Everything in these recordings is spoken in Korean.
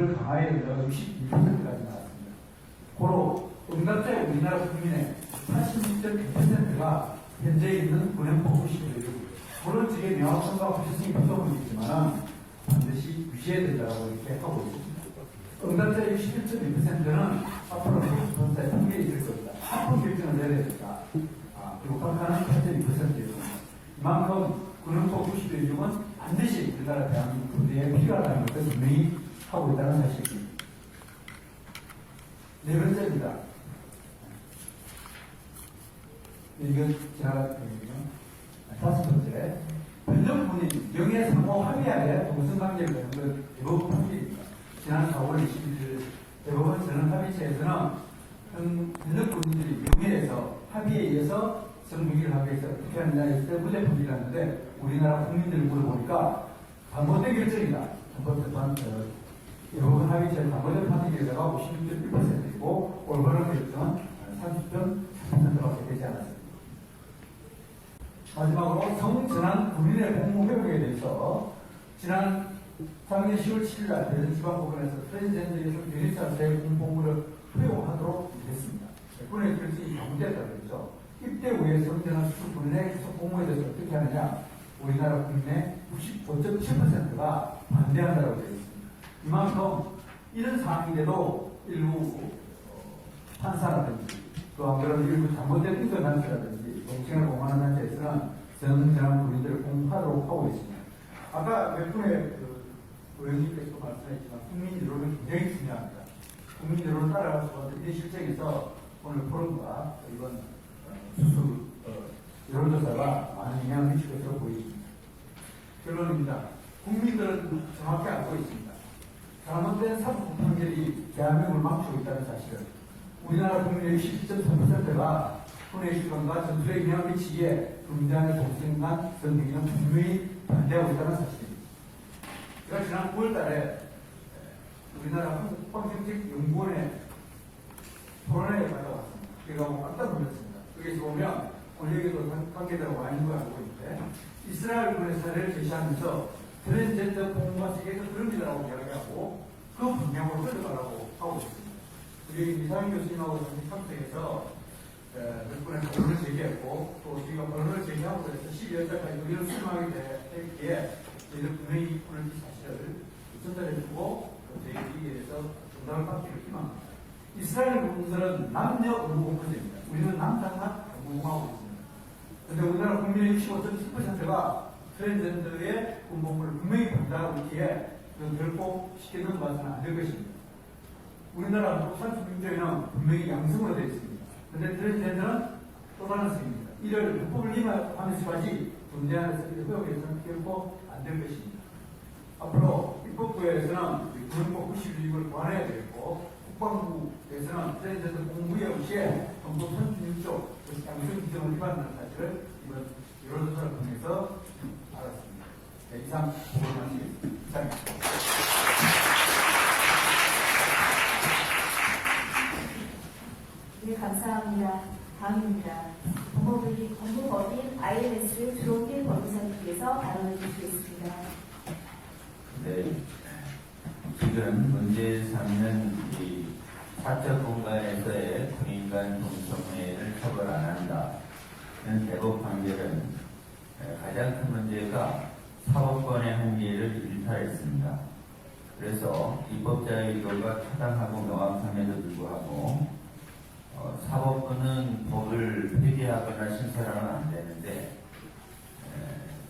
강화에 들어가 62%까지 나왔습니다. 고로 응답자의 우리나라 국민의 86.1%가 현재 있는 군행법 91조 물론 지금 명확성과 구체성이 부족은 있지만 반드시 유지해야 된다고 이렇게 하고 있습니다. 응답자의 61.2%는 앞으로 90%의 통계에 있을 것이다. 합법 결정을 내려야 된다. 그리고 각하는 8.2%였습니다. 이만큼 군행법 91조는 반드시 우리나라 대한민국 군대에 필요하다는 것을 분명히 하고 있다는 사실입니다. 네 번째입니다. 이건 제가 다섯 번째, 변정본인 명예상호 합의하에 동성관계를 갖는 것 대법원 판결입니다. 지난 4월 21일 대법원 전원합의체에서는 변정본인들이 명예에서 합의에 의해서 성무기를 하기 위해서 어떻게 하느냐에 대해서 문제 판결을 하는데 우리나라 국민들을 물어보니까 잘못된 결정이다. 대법원 합의체는 잘못된 판결에다가 56.1%이고 올바른 결정은 30.3%밖에 되지 않았습니다. 마지막으로 성전환 군인의 복무 회복에 대해서 지난 작년 10월 7일 날 대전지방법원에서 트랜스젠더 여성 변호사의 공복무를 허용하도록 했습니다. 군의 결정이 잘못됐다고 했죠. 입대 후에 성전환 수술 군인의 계속 복무에 대해서 어떻게 하느냐? 우리나라 국민의 95.7%가 반대한다고 되어 있습니다. 이만큼 이런 상황인데도 일부 판사라든지 또 안 그러면 일부 잘못된 인권단체라든지 정치를 공헌하는 단체에서는 성전환 군인들을 공부하도록 하고 있습니다. 아까 몇 분의 의원님께서도 말씀하셨지만 국민 여론은 굉장히 중요합니다. 국민 여론을 따라가서 이 실정에서 오늘 포럼과 이번 수술 여론조사가 많은 영향을 미칠 것으로 보입니다. 결론입니다. 국민들은 정확히 알고 있습니다. 잘못된 사법 판결이 대한민국을 망치고 있다는 사실을 우리나라 국민의 17.3%가 군의 주권과 전투에 영향을 미치기에 군대안의 동성간 선택에는 분명히 반대하고 있다는 사실입니다. 제가 지난 9월 달에 우리나라 국방정책연구원의 토론회에 갔다왔습니다. 제가 깜짝 놀랐습니다. 여기서 보면 오늘 여기도 관계자가 와 있는 걸 알고 있는데 이스라엘군의 사례를 제시하면서 트랜스젠더 공무가 세계에서 그런 일이라고 이야기하고 그 방향으로 흘러가라고 하고 있습니다. 우리 이상현 교수님하고 참석해서 몇 분의 결론을 제기했고 또 우리가 결론을 제기하고 해서 12월달까지 우리는 수용하게 됐기에 저희들 분명히 오늘 이 사실을 전달해주고 저희들에 대해서 정답을 받기를 희망합니다. 이스라엘 군들은 남녀 의무공무제입니다. 우리는 남자만 의무공하고 있습니다. 그런데 우리나라 국민의 65.7%가 트랜스젠더의 군복무를 분명히 반대하고 있기에 결코 쉽게 넘어가서는 안 될 것입니다. 우리나라 산수민주주의는 분명히 양성으로 되어 있습니다. 그런데 트랜스젠더는 또 다른 성입니다. 이를 헌법을 위반하면서까지 존재하는 허용해서는 결코 안 될 것입니다. 앞으로 입법부에서는 군법 91조를 보완해야 되겠고 국방부에서는 트랜스젠더 공무의 없이에 헌법 36조 양성 규정을 위반하는 사실을 이번 여론조사를 통해서 알았습니다. 네, 이상 보고드리겠습니다. 이상입니다. 네, 감사합니다. 다음입니다. 법무법인 INS 주홍길 법무사님께서 발언을 주시겠습니다. 네, 지금 문제 삼는 이 사적 공간에서의 군인 간 동성애를 처벌 안 한다는 대법 판결은 가장 큰 문제가 사법권의 한계를 일탈했습니다. 그래서 입법자의 의도가 타당하고 명확함에도 불구하고 사법부는 법을 폐기하거나 신설하면 안 되는데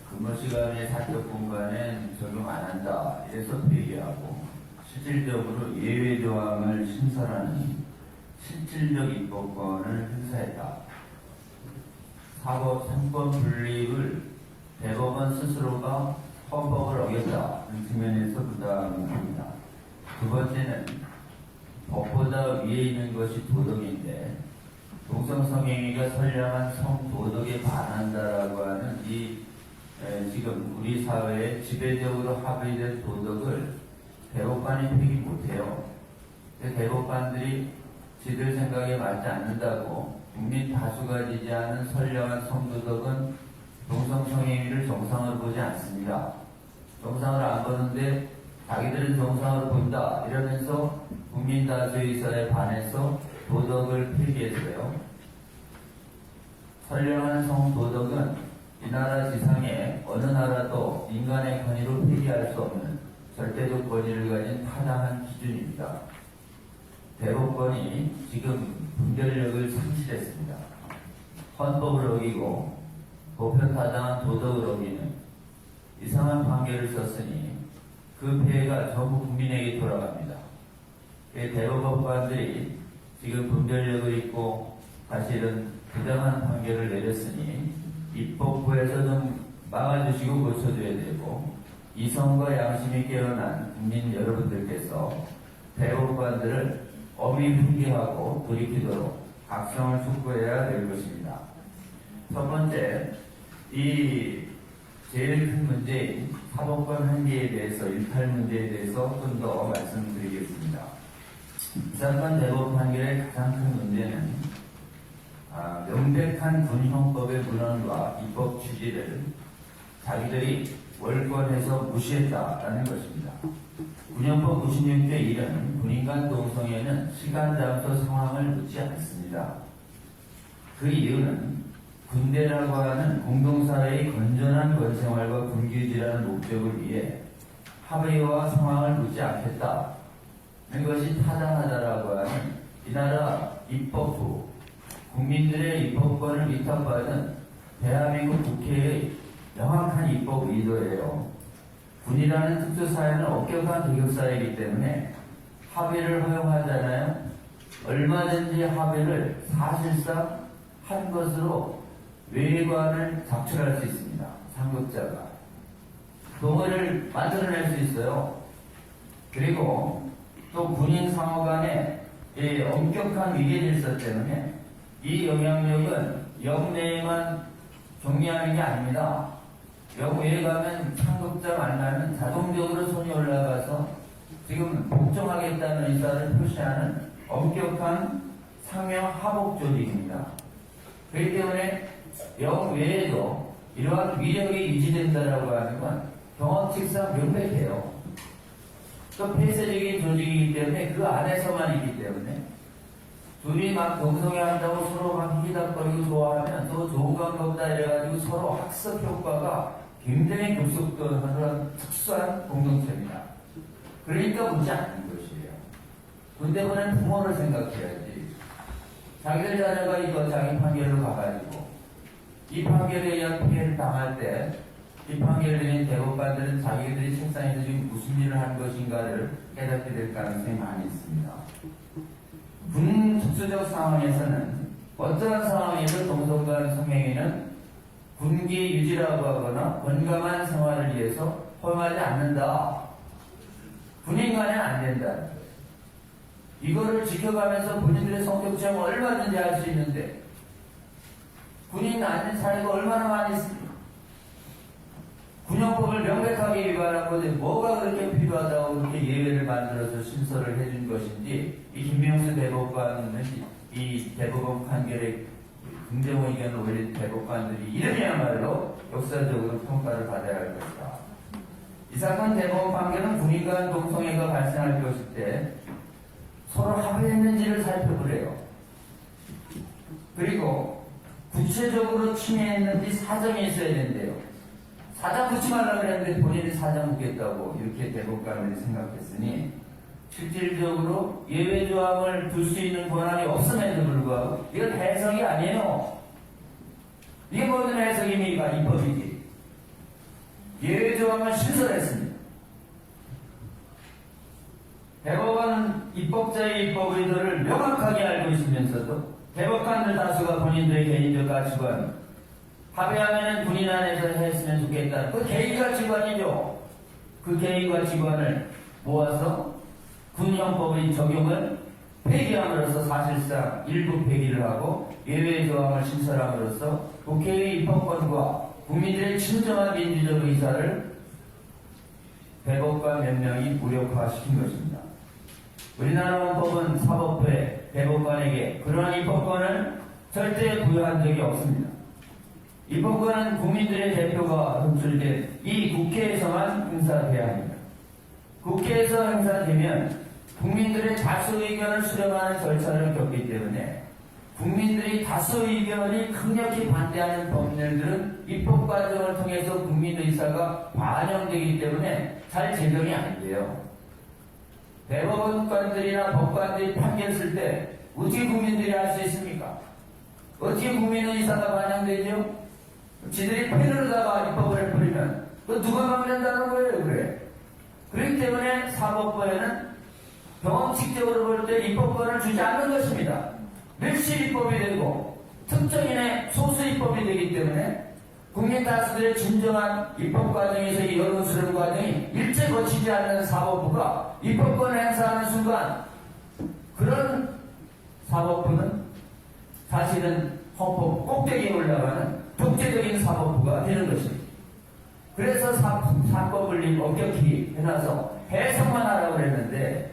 근무시간의 사적 공간엔 적용 안 한다 이래서 폐기하고 실질적으로 예외 조항을 신설하는 실질적 입법권을 행사했다. 사법 3권 분립을 대법원 스스로가 헌법을 어겼다는 측면에서 부담합니다. 두 번째는 법보다 위에 있는 것이 도덕인데 동성성행위가 선량한 성도덕에 반한다라고 하는 지금 우리 사회에 지배적으로 합의된 도덕을 대법관이 폐기 못해요. 대법관들이 지들 생각에 맞지 않는다고 국민 다수가 지지하는 선량한 성도덕은 동성성행위를 정상으로 보지 않습니다. 정상을 안 보는데 자기들은 정상으로 본다 이러면서 국민 다수의 의사에 반해서 도덕을 폐기했어요. 선량한 성도덕은 이 나라 지상에 어느 나라도 인간의 권위로 폐기할 수 없는 절대적 권위를 가진 타당한 기준입니다. 대법원이 지금 분별력을 상실했습니다. 헌법을 어기고 보편타당한 도덕을 어기는 이상한 판결을 썼으니 그 폐해가 전부 국민에게 돌아갑니다. 대법관들이 지금 분별력을 잊고 사실은 부당한 판결을 내렸으니 입법부에서 좀 막아주시고 고쳐줘야 되고 이성과 양심이 깨어난 국민 여러분들께서 대법관들을 엄히 훈계하고 돌이키도록 각성을 촉구해야 될 것입니다. 첫 번째, 이 제일 큰 문제인 사법권 한계에 대해서, 일탈 문제에 대해서 좀 더 말씀드리겠습니다. 이 사건 대법 판결의 가장 큰 문제는 명백한 군형법의 문헌과 입법 취지를 자기들이 월권해서 무시했다라는 것입니다. 군형법 96조 1은 군인간 동성애는 시간, 장소, 상황을 묻지 않습니다. 그 이유는 군대라고 하는 공동사회의 건전한 권생활과 군기유지라는 목적을 위해 합의와 상황을 묻지 않겠다는 것이 타당하다라고 하는 이 나라 입법부, 국민들의 입법권을 위탁받은 대한민국 국회의 명확한 입법 의도예요. 군이라는 특수사회는 엄격한 계급사회이기 때문에 합의를 허용하잖아요. 얼마든지 합의를 사실상 한 것으로 외관을 작출할 수 있습니다. 상급자가. 동의를 만들어낼 수 있어요. 그리고 또 군인 상호 간의 엄격한 위계질서 때문에 이 영향력은 영내에만 정리하는 게 아닙니다. 영외에 가면 상급자 만나면 자동적으로 손이 올라가서 지금 복종하겠다는 의사를 표시하는 엄격한 상명 하복 조직입니다. 그렇기 때문에 영외에도 이러한 위력이 유지된다라고 하는 건 경험칙상 명백해요. 또 폐쇄적인 조직이기 때문에 그 안에서만 있기 때문에 둘이 막 동성애 한다고 서로 막 희닥거리고 좋아하면 또 좋은 관계없다 이래가지고 서로 학습 효과가 굉장히 급속도는 그런 특수한 공동체입니다. 그러니까 묻지 않는 것이에요. 군대보다는 부모를 생각해야지. 자기들 자녀가 이거 자기 판결로 가가지고 이 판결에 의한 피해를 당할 때 이 판결을 내린 대법관들은 자기들이 책상에서 지금 무슨 일을 한 것인가를 깨닫게 될 가능성이 많이 있습니다. 군 특수적 상황에서는 어떠한 상황에서 동성간 성행위는 군기 유지라고 하거나 건강한 생활을 위해서 허용하지 않는다. 군인 간에 안 된다. 이거를 지켜가면서 본인들의 성격 체험을 얼마든지 할 수 있는데 군인 아닌 사례가 얼마나 많이 있습니까? 군형법을 명백하게 위반한 건데 뭐가 그렇게 필요하다고 그렇게 예외를 만들어서 신설을 해준 것인지 이 김명수 대법관은 이 대법원 판결에 긍정 의견을 올린 대법관들이 이름이야말로 역사적으로 평가를 받아야 할 것이다. 이 사건 대법원 판결은 군인 간 동성애가 발생할 것일 때 서로 합의했는지를 살펴보래요. 그리고 구체적으로 침해했는지 사정이 있어야 된대요. 사장 붙지 말라 그랬는데 본인이 사장 묻겠다고 이렇게 대법관들이 생각했으니 실질적으로 예외 조항을 둘 수 있는 권한이 없음에도 불구하고 이건 해석이 아니에요. 이게 모든 해석입니까? 입법이지. 예외 조항을 신설했습니다. 대법원은 입법자의 입법 의도를 명확하게 알고 있으면서도 대법관들 다수가 본인들의 개인적 가치관 합의하면은 군인 안에서 했으면 좋겠다. 그 개인 가치관이죠. 그 개인 가치관을 모아서 군형법의 적용을 폐기함으로써 사실상 일부 폐기를 하고 예외 조항을 신설함으로써 국회의 입법권과 국민들의 진정한 민주적 의사를 대법관 몇 명이 무력화시킨 것입니다. 우리나라 헌법은 사법부에 대법관에게 그러한 입법권을 절대 부여한 적이 없습니다. 입법권은 국민들의 대표가 선출된 이 국회에서만 행사돼야 합니다. 국회에서 행사되면 국민들의 다수 의견을 수렴하는 절차를 겪기 때문에 국민들이 다수 의견이 강력히 반대하는 법률들은 입법 과정을 통해서 국민 의사가 반영되기 때문에 잘 제정이 안 돼요. 대법원관들이나 법관들이 판결 쓸 때 어떻게 국민들이 알 수 있습니까? 어떻게 국민 의사가 반영되죠? 지들이 펜으로다가 입법을 해버리면 또 누가 막는다는 거예요, 그래? 그렇기 때문에 사법부에는 경험칙적으로 볼 때 입법권을 주지 않는 것입니다. 밀실 입법이 되고 특정인의 소수 입법이 되기 때문에 국민 다수들의 진정한 입법 과정에서 이 여론 수렴 과정이 일체 거치지 않는 사법부가 입법권을 행사하는 순간 그런 사법부는 사실은 헌법 꼭대기에 올라가는 독재적인 사법부가 되는 것입니다. 그래서 사법을 엄격히 해놔서 해석만 하라고 그랬는데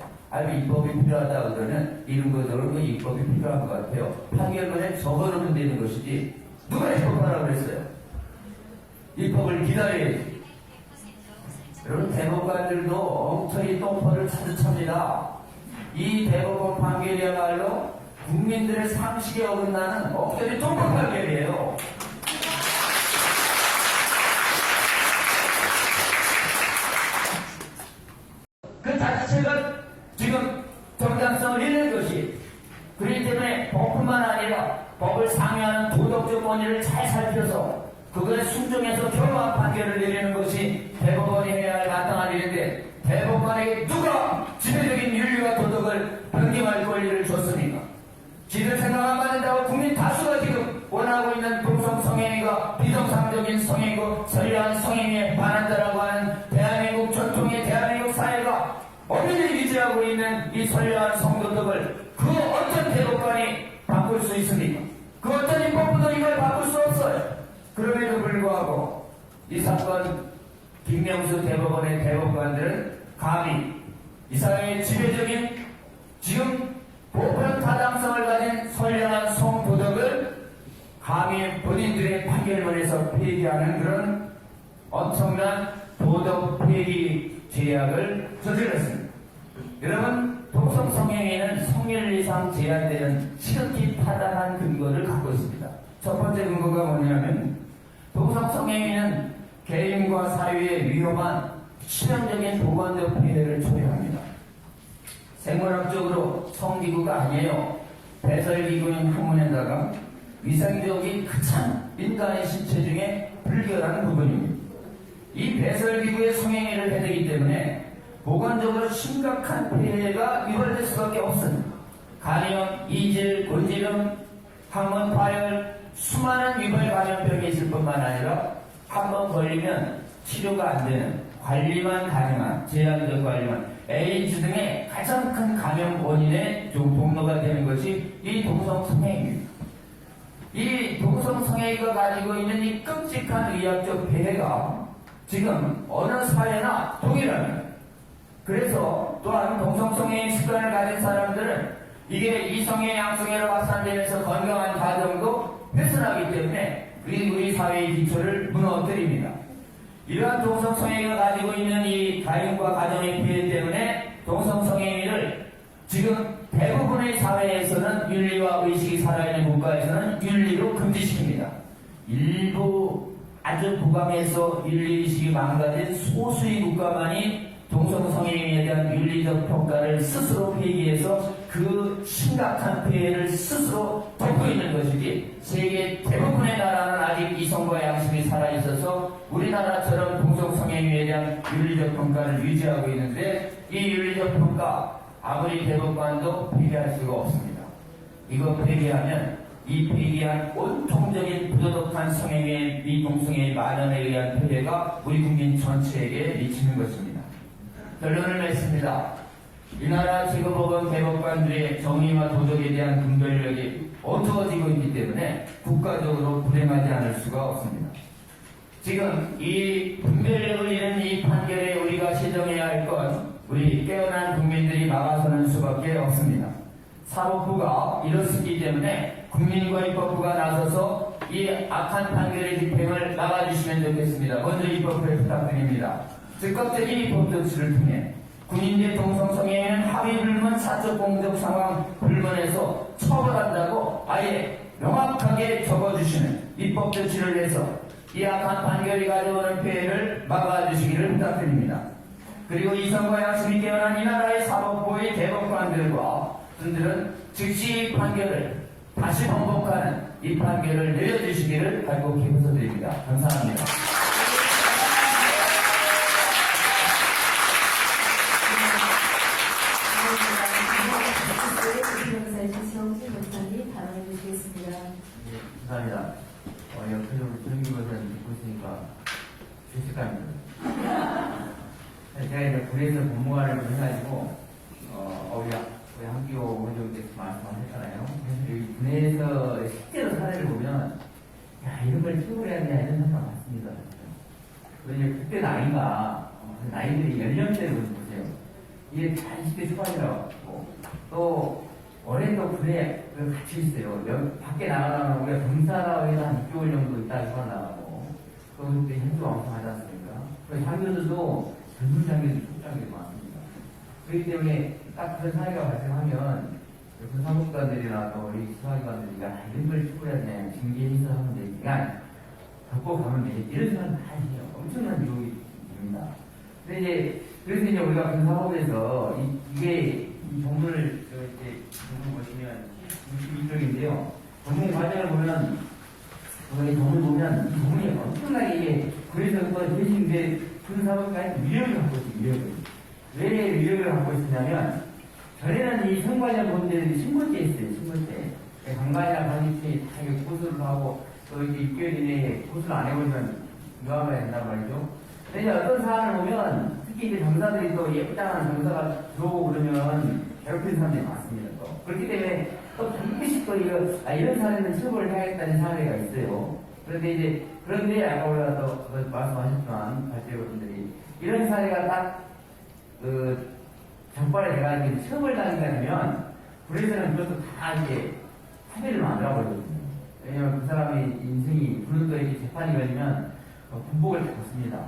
입법이 필요하다 그러면 이런 거 저런 거 입법이 필요한 것 같아요. 판결문에 적어놓으면 되는 것이지 누가 입법하라고 그랬어요? 입법을 기다려야지. 여러분 대법관들도 엉터리 똥퍼를 자주 찹니다. 이 대법원 판결이야말로 국민들의 상식에 어긋나는 엉터리 똥퍼 판결이에요. 그 자체가 지금 정당성을 잃는 것이 그렇기 때문에 법뿐만 아니라 법을 상회하는 도덕적 권위를 잘 살펴서 그것에 순종해서 결과한 판결을 내리는 것이 대법원이 해야 할 마땅한 일인데 대법관에게 누가 지배적인 윤리와 도덕을 변경할 권리를 줬습니까? 지들 생각 안 받는다고 국민 다수가 지금 원하고 있는 동성 성행위가 비정상적인 성행위고 선량한 성행위에 반한다라고 하는 대한민국 전통의 대한민국 사회가 엄연히 유지하고 있는 이 선량한 성도덕을 그 어떤 대법관이 바꿀 수 있습니까? 그 어떤 입법부도 이걸 바꿀 수 없어요. 그럼에도 불구하고 이 사건 김명수 대법원의 대법관들은 감히 이 사회의 지배적인 지금 보편 타당성을 가진 선량한 성도덕을 감히 본인들의 판결문에서 폐기하는 그런 엄청난 도덕 폐기 제약을 저질렀습니다. 여러분, 동성 성행위는 성윤리상 제한되는 지극히 타당한 근거를 갖고 있습니다. 첫 번째 근거가 뭐냐면 동성 성행위는 개인과 사회에 위험한 치명적인 보건적 피해를 초래합니다. 생물학적으로 성기구가 아니에요. 배설기구인 항문에다가 위생적인 크찬 인간의 신체 중에 불결한 부분입니다. 이 배설기구의 성행위를 해대기 때문에 보건적으로 심각한 폐해가 유발될 수밖에 없습니다. 간염, 이질, 곤지름, 항문 파열, 수많은 유발 감염병이 있을 뿐만 아니라 한번 걸리면 치료가 안 되는 관리만 가능한 제한적 관리만 에이즈 등의 가장 큰 감염 원인의 동로가 되는 것이 이 동성성행위입니다. 이 동성성행위가 가지고 있는 이 끔찍한 의학적 폐해가 지금 어느 사회나 동일합니다. 그래서 또한 동성성행위 습관을 가진 사람들은 이게 이성애 양성애로 확산되면서 건강한 가정도 훼손하기 때문에 우리 사회의 기초를 무너뜨립니다. 이러한 동성성행위가 가지고 있는 이 가정과 가정의 피해 때문에 동성성행위를 지금 대부분의 사회에서는 윤리와 의식이 살아있는 국가에서는 윤리로 금지시킵니다. 일부 아주 부강해서 윤리의식이 망가진 소수의 국가만이 동성성행위에 대한 윤리적 평가를 스스로 폐기해서 그 심각한 피해를 스스로 덮고 있는 것이지 세계 대부분의 나라는 아직 이성과 양심이 살아있어서 우리나라처럼 동성성행위에 대한 윤리적 평가를 유지하고 있는데 이 윤리적 평가 아무리 대법관도 폐기할 수가 없습니다. 이거 폐기하면 이 폐기한 온통적인 부도덕한 성행위의 미동성의 만연에 의한 피해가 우리 국민 전체에게 미치는 것입니다. 결론을 맺습니다. 이 나라 지구법원 대법관들의 정의와 도덕에 대한 분별력이 어두워지고 있기 때문에 국가적으로 불행하지 않을 수가 없습니다. 지금 이 분별력을 잃은 이 판결에 우리가 시정해야 할 건 우리 깨어난 국민들이 막아서는 수밖에 없습니다. 사법부가 이렇기 때문에 국민과 입법부가 나서서 이 악한 판결의 집행을 막아주시면 좋겠습니다. 먼저 입법부에 부탁드립니다. 즉각적인 입법 조치를 통해 군인대 동성성에는 합의 불문 사적 공적 상황 불문에서 처벌한다고 아예 명확하게 적어주시는 입법 조치를 해서 이 악한 판결이 가져오는 피해를 막아주시기를 부탁드립니다. 그리고 이성과 양심이 깨어난 이 나라의 사법부의 대법관들과 분들은 즉시 이 판결을 다시 번복하는 이 판결을 내려주시기를 간곡히 호소드립니다. 감사합니다. 정진 목사님 발언해 주시겠습니다. 네, 감사합니다. 옆에서 정규교사님 듣고 있으니까 실시간입니다. 제가 이제 군에서 복무관을 해가지고, 우리 한기호 원장님께서 말씀하셨잖아요. 그래서 여기 군에서 실제로 사례를 보면, 야, 이런 걸 치워야 되냐, 이런 생각 많습니다. 그래서 그때 나이가, 나이들이 연령대로 보세요. 이게 다 20대 초반이라고, 또, 올해도 군에 같이 있어요. 밖에 나가면 우리가 병사라고 해서 한 6개월 정도 있다 휴가 나가고, 또 그때 현수가 엄청 하지 않습니까? 그래서 장교들도 젊은 장교들, 총장교들 많습니다. 그렇기 때문에 딱 그런 사회가 발생하면, 군사국관들이나 또 우리 수사기관들이 이런 걸 추구해야 되냐, 징계해서 하면 되니까, 갖고 가면 되지. 이런 사람 다 있어요. 엄청난 유혹이 됩니다. 근데 이제, 그래서 이제 우리가 군사법에서 이게 이 본문을 이제 본문 보시면 22쪽인데요. 본문 과정을 보면 이 본문 보면 이 본문이 엄청나게 이게 그래서 또 대신인데 군사법까지 위력을 갖고 있어요. 위력을. 왜 위력을 갖고 있었냐면 전에는 이 성관련 범죄들이 신고죄 있어요. 신고죄. 강간이나 반입죄 다 이렇게 고소를 하고 또 이렇게 6개월 이내에 고소를 안 해보면 유죄가 된단 말이죠. 근데 어떤 사안을 보면 특히 이제 병사들이 또 예쁘장한 병사가 들어오고 그러면 괴롭히는 사람들이 많습니다. 또. 그렇기 때문에 또 반드시 또 이런 사례는 처벌을 해야겠다는 사례가 있어요. 그런데 아까 우리가 또 말씀하셨지만 발제분들이 이런 사례가 딱 적발이 돼가지고 처벌당하게 되면 그래서는 그것도 다 이제 합의를 만들어버리거든요. 왜냐면 그 사람의 인생이 불은 또 이렇게 재판이 걸리면 군복을 다 벗습니다.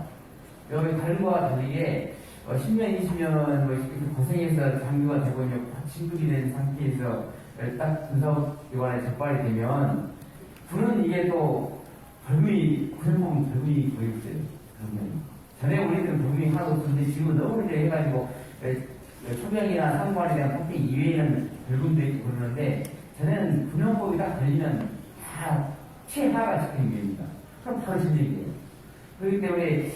여기 다른 거와 다르게 10년, 20년 뭐 고생해서 장교가 되고 이제 진급이 된 상태에서 딱 군사기관에 적발이 되면 군은 이게 또 벌금이 그런 보면 벌금이 거의 없어요. 전에 우리들은 벌금이 하나도 없었는데 지금 너무 이제 해가지고 초병이나 상관에 대한 폭행 이외에는 벌금도 있고 그러는데 전에는 군형법이 딱 걸리면 다 최하가 적힌 겁니다. 그럼 바로 진정이에요. 그렇기 때문에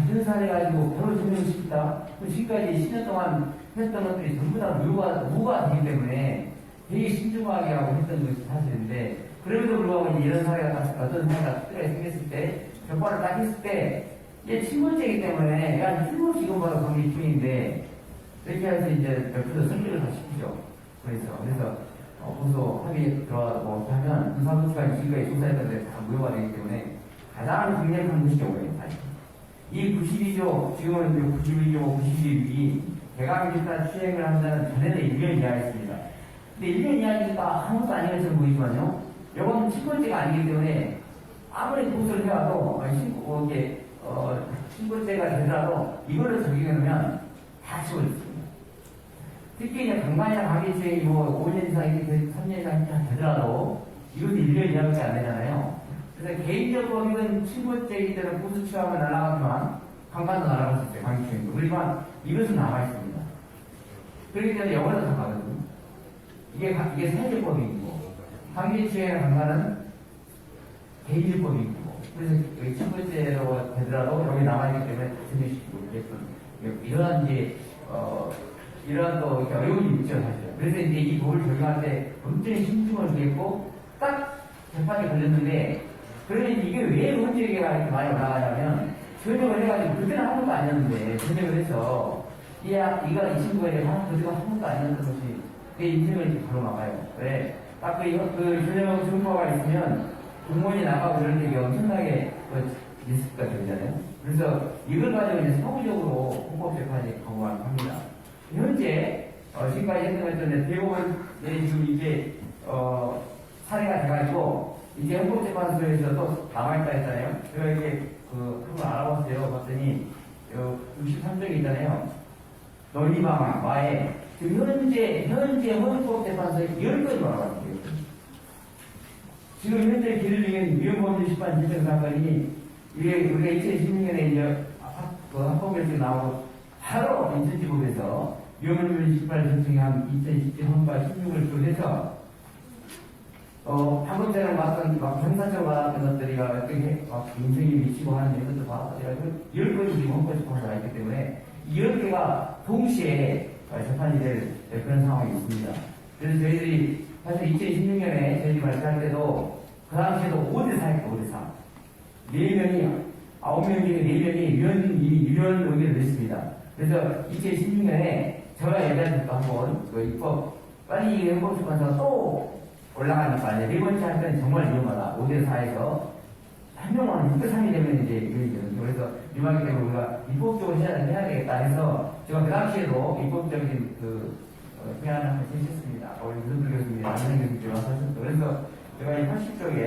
이런 사례 가지고 바로 증명시켰다. 지금까지 10년 동안 했던 것들이 전부 다 무가 되기 때문에 되게 신중하게 하고 했던 것이 사실인데 그럼에도 불구하고 이런 사례가 딱 어떤 사례가 특별하게 생겼을 때 적발을 딱 했을 때 이게 친문죄이기 때문에 야 친문 지금 바로 관계 중인데 이렇게 해서 이제 옆에서 설득을 다 시키죠. 그래서 고소 합의에 들어가고 하면 군사법관 지금까지 조사했던 데 다 무효가 되기 때문에 가장 강력한 것이 오해요, 사실. 이 92조, 지금은 92조, 92이 개강집단 수행을 한다는 전에는 1년 이하였습니다. 근데 1년 이하니까 아무것도 아닌 것처럼 보이지만요, 이건 친권죄가 아니기 때문에 아무리 고소를 해와도, 친권죄가 되더라도 이걸로 적용하면 다 치워졌습니다. 특히 이제 강간이나 강제수행이 5년 이상, 3년 이상 되더라도 이것도 1년 이하밖에 안 되잖아요. 그래서 개인적 법익은 친권죄이기 때문에 고소 취하면 날아가지만 강간도 날아갈 수 있어요. 강제수행도. 그렇지만 이것은 남아있습니다. 그렇기 때문에 영어로 상하거든요. 이게 사회적 법익이고 강제수행이나 강간은 개인적 법익이고 그래서 여기 친권죄로 되더라도 여기 남아있기 때문에 증명시키고 이러한 이제 이러한 또 어려움이 있죠, 사실. 그래서 이제 이 법을 적용할 때 엄청히 신중을 기했고 딱 재판에 걸렸는데 그러면 이게 왜 문제가 이렇게 많이 올라가냐면 전역을 해가지고 그때는 아무것도 아니었는데 전역을 해서 이 친구에 대해 그때가 아무것도 아니었던 것이 내 인생을 이렇게 바로 막아요. 왜? 딱 그 전역 증거가 있으면 공무원이 나가고 그럴 때 엄청나게 리스크가 되잖아요. 그래서 이걸 가지고 이제 사후적으로 헌법재판이 강구합니다. 현재 지금까지 했던 것들은 대법원 지금 이제 사례가 돼가지고 이제 헌법재판소에서 또 남아있다 했잖아요. 제가 이게 한번 알아봤어요. 봤더니 63쪽에 있잖아요. 논의방안과에 지금 현재 헌법재판소에 10건이 와가지고 지금 현재 길을 중인 위헌범죄 심판 진정 사건이 이게 우리가 2016년에 이제 헌법에서 나오고 바로 인천지법에서 위헌범죄 심판을 신청한 2017 헌법 16을 조해서 방금 전에 봤던 형사적으로 받았던 것들이가 어떻게 인생이 미치고 하는 이것도 봐서 10건이 지금 헌법재판소에 와 있기 때문에 이 10개가 동시에 재판이 될 그런 상황이 있습니다. 그래서 저희들이 사실 2016년에 저희들이 발표할 때도 그 당시에도 5대4였고 5대4. 4명이 9명 중에 4명이 유연 의견을 냈습니다. 그래서 2016년에 제가 얘기하니까 한번 그 입법 빨리 헌법재판소가 또 올라가니까 네 번째 할 때는 정말 위험하다. 5대4에서 한 명만 6대3이 되면 이제 이거거든요. 그래서 위험하기 때문에 우리가 입법적으로 해야 되겠다 해서 제가 그 당시에도 입법적인 해안을 한번 제시했습니다. 우리 무슨 교수님이 안현 교수님께서 하셨죠. 그래서 제가 이 80쪽에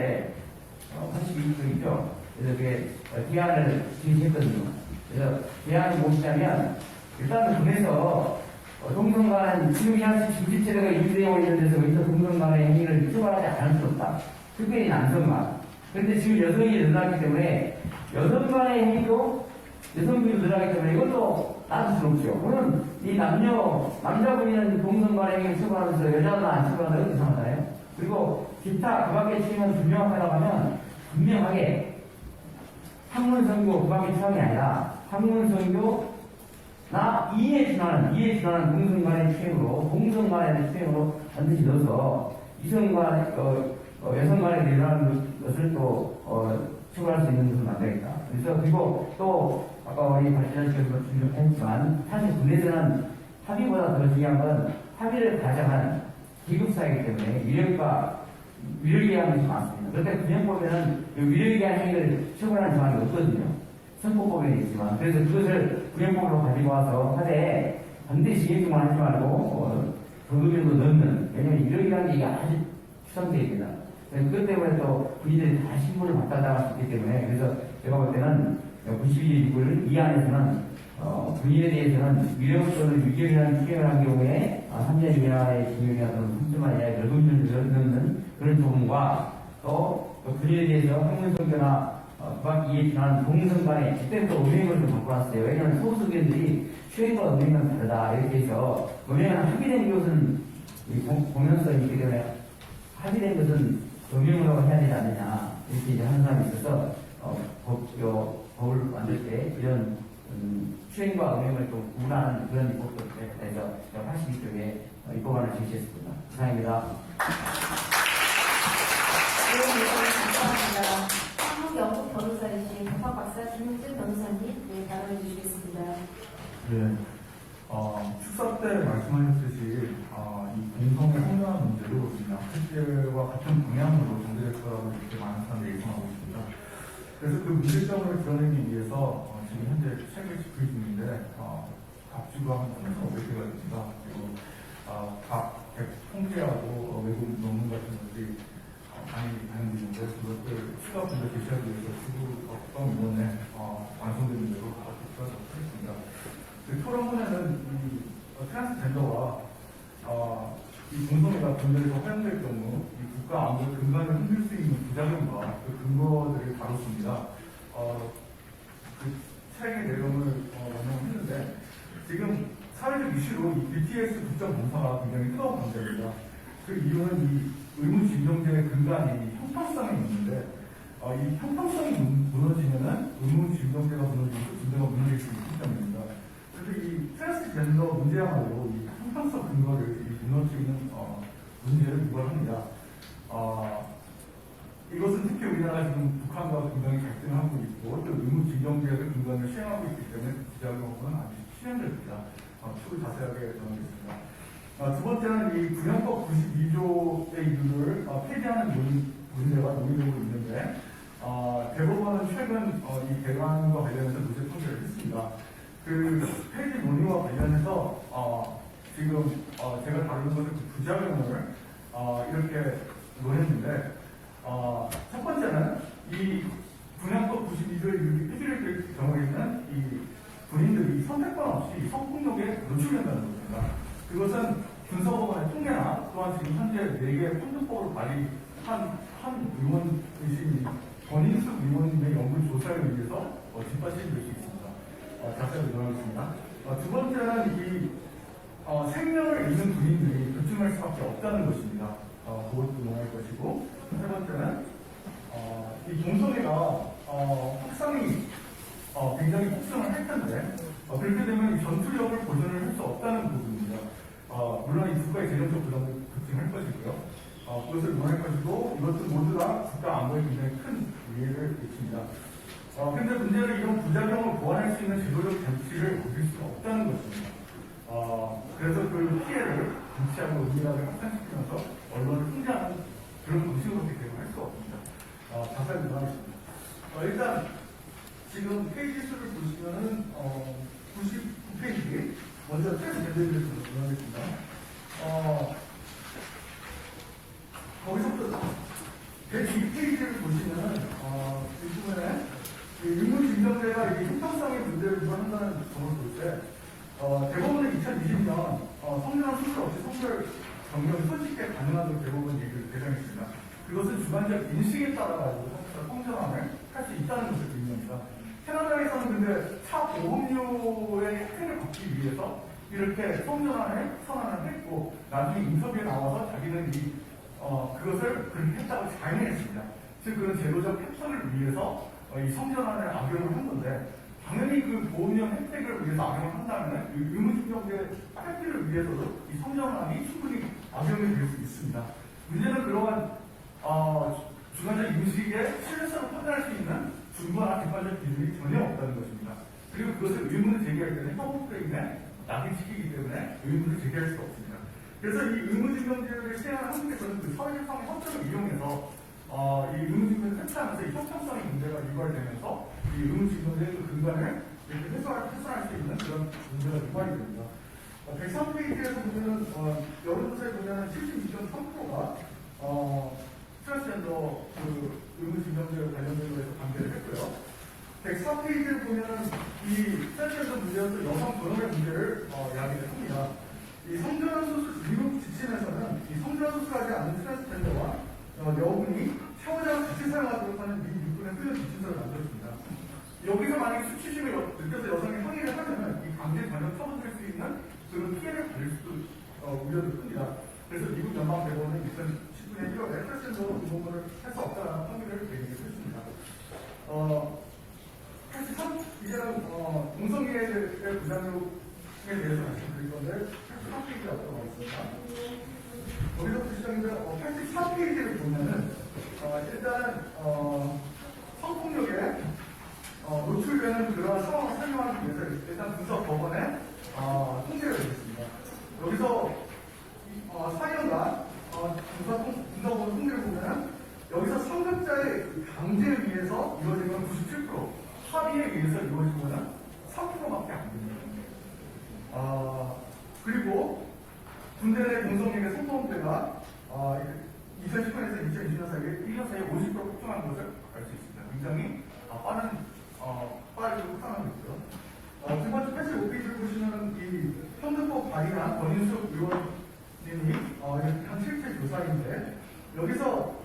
82쪽이죠. 그래서 그게 대안을 제시했거든요. 그래서 대안을 보시자면 일단 군에서 동성 간의 지금이한 중지체제가 유지되어 있는 데서 여기서 동성 간의 행위를 처벌하지 않을 수 없다. 특별히 남성만. 그런데 지금 여성이 늘어나기 때문에 여성 간의 행위도 여성분이 늘어나기 때문에 이것도 놔둘 수 없죠. 그러면 이 남자분이는 동성 간의 행위를 처벌하면서 여자는 안 처벌하면 어떻게 이상하잖아요. 그리고 기타 그 밖에 치면 분명하다고 하면 분명하게 학문성교 그 밖에 처음이 아니라 학문성교 나 이에 준하는 동성 간의 동성 간의 추행으로 반드시 넣어서 이성간 여성 간에 일어나는 것을 또 처벌할 수 있는 것은 안 되겠다. 그래서 그리고 또 아까 우리 발전하시면서 했지만 사실 군에서는 합의보다 더 중요한 건 합의를 가장한 기급사이기 때문에 위력에 대한 것이 많습니다. 그런데 군형법에는 위력에 대한 행위를 처벌하는 조항이 없거든요. 선포법에는 있지만 그래서 그것을 군형법으로 가지고 와서 하되 반드시 얘기만 하지 말고 법률도 넣는 왜냐하면 위력이라는 게 이게 아주 추상적입니다. 그것 때문에 또 군인들이 다 신분을 바꿔나갈 수 있기 때문에 그래서 제가 볼 때는 92일 이 안에서는 군인에 대해서는 위력 또는 위력이라는 추행을 한 경우에 3년 이하의 징역이나 또는 3주만 이하의 벌금을 넣는 그런 조문과 또 군인에 대해서 학문성교나 이에 준하는 동성 간에 그때부터 음행을 좀 바꿔놨어요. 왜냐하면 소수 의견들이 추행과 음행은 다르다 이렇게 해서 음행은 합의된 것은 공연성이 있기 때문에 합의된 것은 음행으로 해야 되지 않느냐 이렇게 이제 하는 사람이 있어서 법을 만들 때 이런 추행과 음행을 좀 구분하는 그런 입법도 해서 82쪽에 입법안을 제시했습니다. 이상입니다. 감사합니다. 한국 영국 변호사이신 법학 박사 김용진 변호사님 발언해 주시겠습니다. 네, 축사 때 말씀하셨듯이 이 공성의 성장한 문제로 양태제와 같은 방향으로 전개될 거라고 이렇게 많은 사람들이 예상하고 있습니다. 그래서 그 문제점을 드러내기 위해서 지금 현재 책을 집필 중인데 갑주가 한 3,500개가 됩니다. 그리고 각 통계하고 외국 논문 같은 것들이 많이 반영되는데 그것들 추가 분석 제시하기 위해서 국방위원회 완성되는 대로 제시하도록 하겠습니다. 그 토론문에는 이 트랜스젠더와 이 공성애가 군대에서 허용될 경우 이 국가 안보의 근간을 흔들 수 있는 부작용과 그 근거들을 다뤘습니다. 그 책의 내용을 완성했는데 지금 사회적 이슈로 이 BTS 국정 검사가 굉장히 뜨거운 관계입니다. 그 이유는 이 의무 진정제의 근간이 형평성에 있는데 이 형평성이 무너지면은 의무 진정제가 무너지고 진정가 무너질 수 있기 때문입니다. 그래서 이 트랜스젠더 문제야말로 이 형평성 근거를 무너지는 문제를 유발합니다. 이것은 특히 우리나라 지금 북한과 굉장히 갈등을 하고 있고 또 의무 진정제의 근간을 시행하고 있기 때문에 그 부작용은 아주 실현됩니다. 추후 자세하게 전하겠습니다. 두 번째는 이 군형법 92조의 이유를 폐지하는 문제가 논의되고 있는데 대법원은 최근 이 개관과 관련해서 무죄 판결을 했습니다. 그 폐지 논의와 관련해서 지금 제가 다루는 것은 그 부작용을 이렇게 논했는데 첫 번째는 이 군형법 92조의 폐지를 될 경우에는 이 군인들이 선택 채권 없이 성폭력에 노출된다는 것입니다. 그것은 군사법원의 통계나 또한 지금 현재 4개의 펀드법을 발의한 한 의원이신 권인숙 의원님의 연구 조사에 의해서 뒷받침될 수 있습니다. 자세히 논하겠습니다. 두 번째는 이 생명을 잃는 군인들이 교통할 수밖에 없다는 것입니다. 그것도 논할 것이고, 세 번째는 이 동성애가 확산이 굉장히 폭증을 할 텐데 그렇게 되면 이 전투력을 보존을 할 수 없다는 부분입니다. 물론 이 국가의 재정적 부담을 급증할 것이고요. 그것을 논할 것이고, 이것도 모두 다 국가 안보에 굉장히 큰 위해를 끼칩니다. 근데 문제는 이런 부작용을 보완할 수 있는 제도적 장치를 얻을 수가 없다는 것입니다. 그래서 그 피해를 정치하고 의미하게 확산시키면서 언론을 통제하는 그런 방식으로밖에 대응할 수가 없습니다. 자세히 논하겠습니다. 일단 지금 페이지 수를 보시면은 99페이지 먼저 최소 제도를 논하겠습니다. 거기서부터 102페이지를 보시면은 이 부분에 의무징정제가 형평성의 문제를 유발한다는 점을 볼 때 대법원은 2020년 성년한 수술 없이 성별 변경이 손쉽게 가능한 대법원 얘기를 대정했습니다. 그것은 주관적 인식에 따라 가지고 성전환을 할 수 있다는 것을 의미합니다. 캐나다에서는 근데 차 보험료의 혜택을 받기 위해서 이렇게 성전환을 선언을 했고, 나중에 인터뷰에 나와서 자기는 그것을 그렇게 했다고 자인했습니다. 즉 그런 제도적 혜택을 위해서 이 성전환을 악용을 한 건데, 당연히 그 보험료 혜택을 위해서 악용을 한다면 의무징정제 빨기를 위해서도 이 성전환이 충분히 악용이 될 수 있습니다. 문제는 그러한 주관적 인식의 신뢰성을 판단할 수 있는 중거나 객관적 기준이 전혀 없다는 것입니다. 그리고 그것을 의문을 제기할 때는 형법 프레임에 낙인시키기 때문에 의문을 제기할 수가 없습니다. 그래서 이 의무징정제를 시행하는 한국에서는 그 사회상의 허점을 이용해서 이 의무징정제를 설치하면서 이 형평성의 문제가 유발되면서 이 의무징정제의 근간을 이렇게 훼손할 수 있는 그런 문제가 유발이 됩니다. 103페이지에서 보면은 여론조사에 보면은 72.3%가 트랜스젠더 의무징정제 관련된 거에서 반대를 했고요. 104페이지를 보면은 이 트랜스젠더 문제에서 여성 결혼의 문제를 이야기를 합니다. 이 성전환 수술, 미국 지침에서는 이 성전환 수술하지 않은 트랜스젠더와 여군이 샤워장을 같이 사용하도록 하는 미 육군의 훈련 지침서를 만들었습니다. 여기서 만약에 수치심을 느껴서 여성이 항의를 하면은 이 강제 전역 처분될 수 있는 그런 피해를 받을 수도 우려도 큽니다. 그래서 미국 연방대법원은 2019년 1월에 트랜스젠더 운동을 할 수 없다는 판결을 내리기로 했습니다. 83, 이제는 동성애의 부작용에 대해서 말씀드릴 건데 83페이지가 앞서가 있습니다. 거기서부터 시작해서 84페이지를 보면은 일단 성폭력에 노출되는 그러한 상황을 설명하기 위해서 일단 군사법원에 통계를 내겠습니다. 여기서 4년간 군사법원 통계를 보면은 여기서 상급자의 강제에 의해서 이루어진 건 97%, 합의에 의해서 이루어진 거는 3%밖에 안 됩니다. 그리고 군대 내 동성애의 성범죄가 2010년에서 2020년 사이에 1년 사이에 50% 폭증한 것을 알 수 있습니다. 굉장히 빠르게 폭증하고 있고요. 두 번째 85페이지를 보시면 이 현대법 발의한 권인숙 의원님이 한 실제 조사인데, 여기서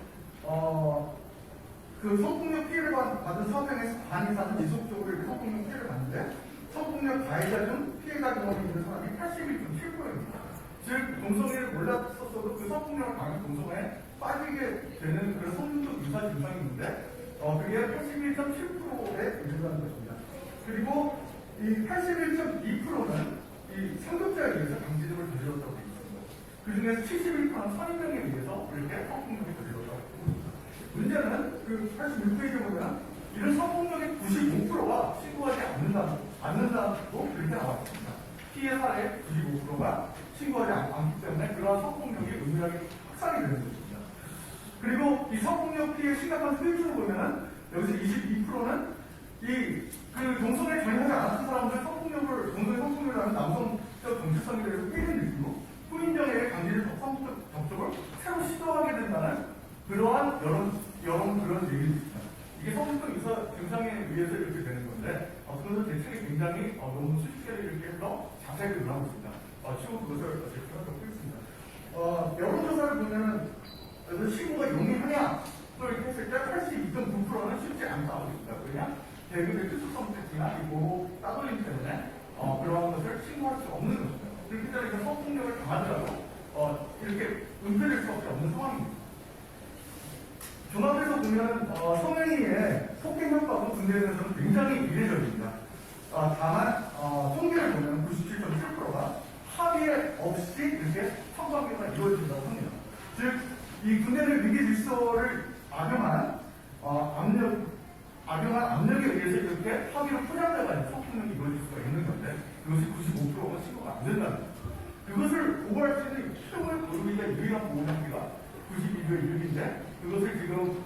그 성폭력 피해를 받은 사업장에서 반 이상은 지속적으로 이렇게 성폭력 피해를 받는데, 성폭력 가해자 중 피해가 경험이 있는 사람이 81.7%입니다. 즉, 동성애를 몰랐었어도 그 성폭력을 당한 동성애에 빠지게 되는 그런 성적 유사 증상이 있는데, 그게 81.7%에 이르다는 것입니다. 그리고 이 81.2%는 이 상급자에 의해서 강제적으로 저질렀다고 되어 있습니다. 그 중에서 71%는 선임명에 의해서 이렇게 성폭력이 저질렀다고 되어 있습니다. 문제는 그 86페이지에 보면 이런 성폭력의 95%가 신고하지 않는다고 그렇게 나와 있습니다. 피해 사례의 95%가 신고하지 않기 때문에 그러한 성폭력이 은밀하게 확산이 되는 것입니다. 그리고 이 성폭력 피해 심각한 수익률을 보면은 여기서 22%는 그 동성애 전혀 하지 않았던 사람들 동성애 성폭력을 하는 남성적 정체성에 대해서 회의를 느끼고 후인정에게 강제적 성적 접촉을 새로 시도하게 된다는 그러한 여러 그런 얘기를 있습니다. 이게 성적 유사 증상에 의해서 이렇게 되는 건데, 그래서 대책이 굉장히 너무 수식대로 이렇게 가지고 그것을 제출하도록 하겠습니다. 여론조사를 보면은 신고가 용이하냐 또 이렇게 했을 때 82.9%는 쉽지 않다고 있습니다. 그냥 대부분의 특수성 특징이나 이 보호 따돌림 때문에 그러한 것을 신고할 수 없는 것입니다. 그렇기 때문에 그 성폭력을 당하더라도 이렇게 은폐될 수밖에 없는 상황입니다. 종합해서 보면 성행위의 폭행 협박은 군대에 대해서는 굉장히 이례적입니다. 다만 통계를 보면 97.7%가 합의 없이 이렇게 성관계가 이루어진다고 합니다. 즉, 이 군대 내 위기 질서를 악용한 압력에 의해서 이렇게 합의로 포장돼가지고 성폭력이 이루어질 수가 있는 건데 그것이 95%가 신고가 안 된다는 거죠. 그것을 보호할 수 있는 최고의 보호기가 유일한 보호장비가 92조의 1인데 그것을 지금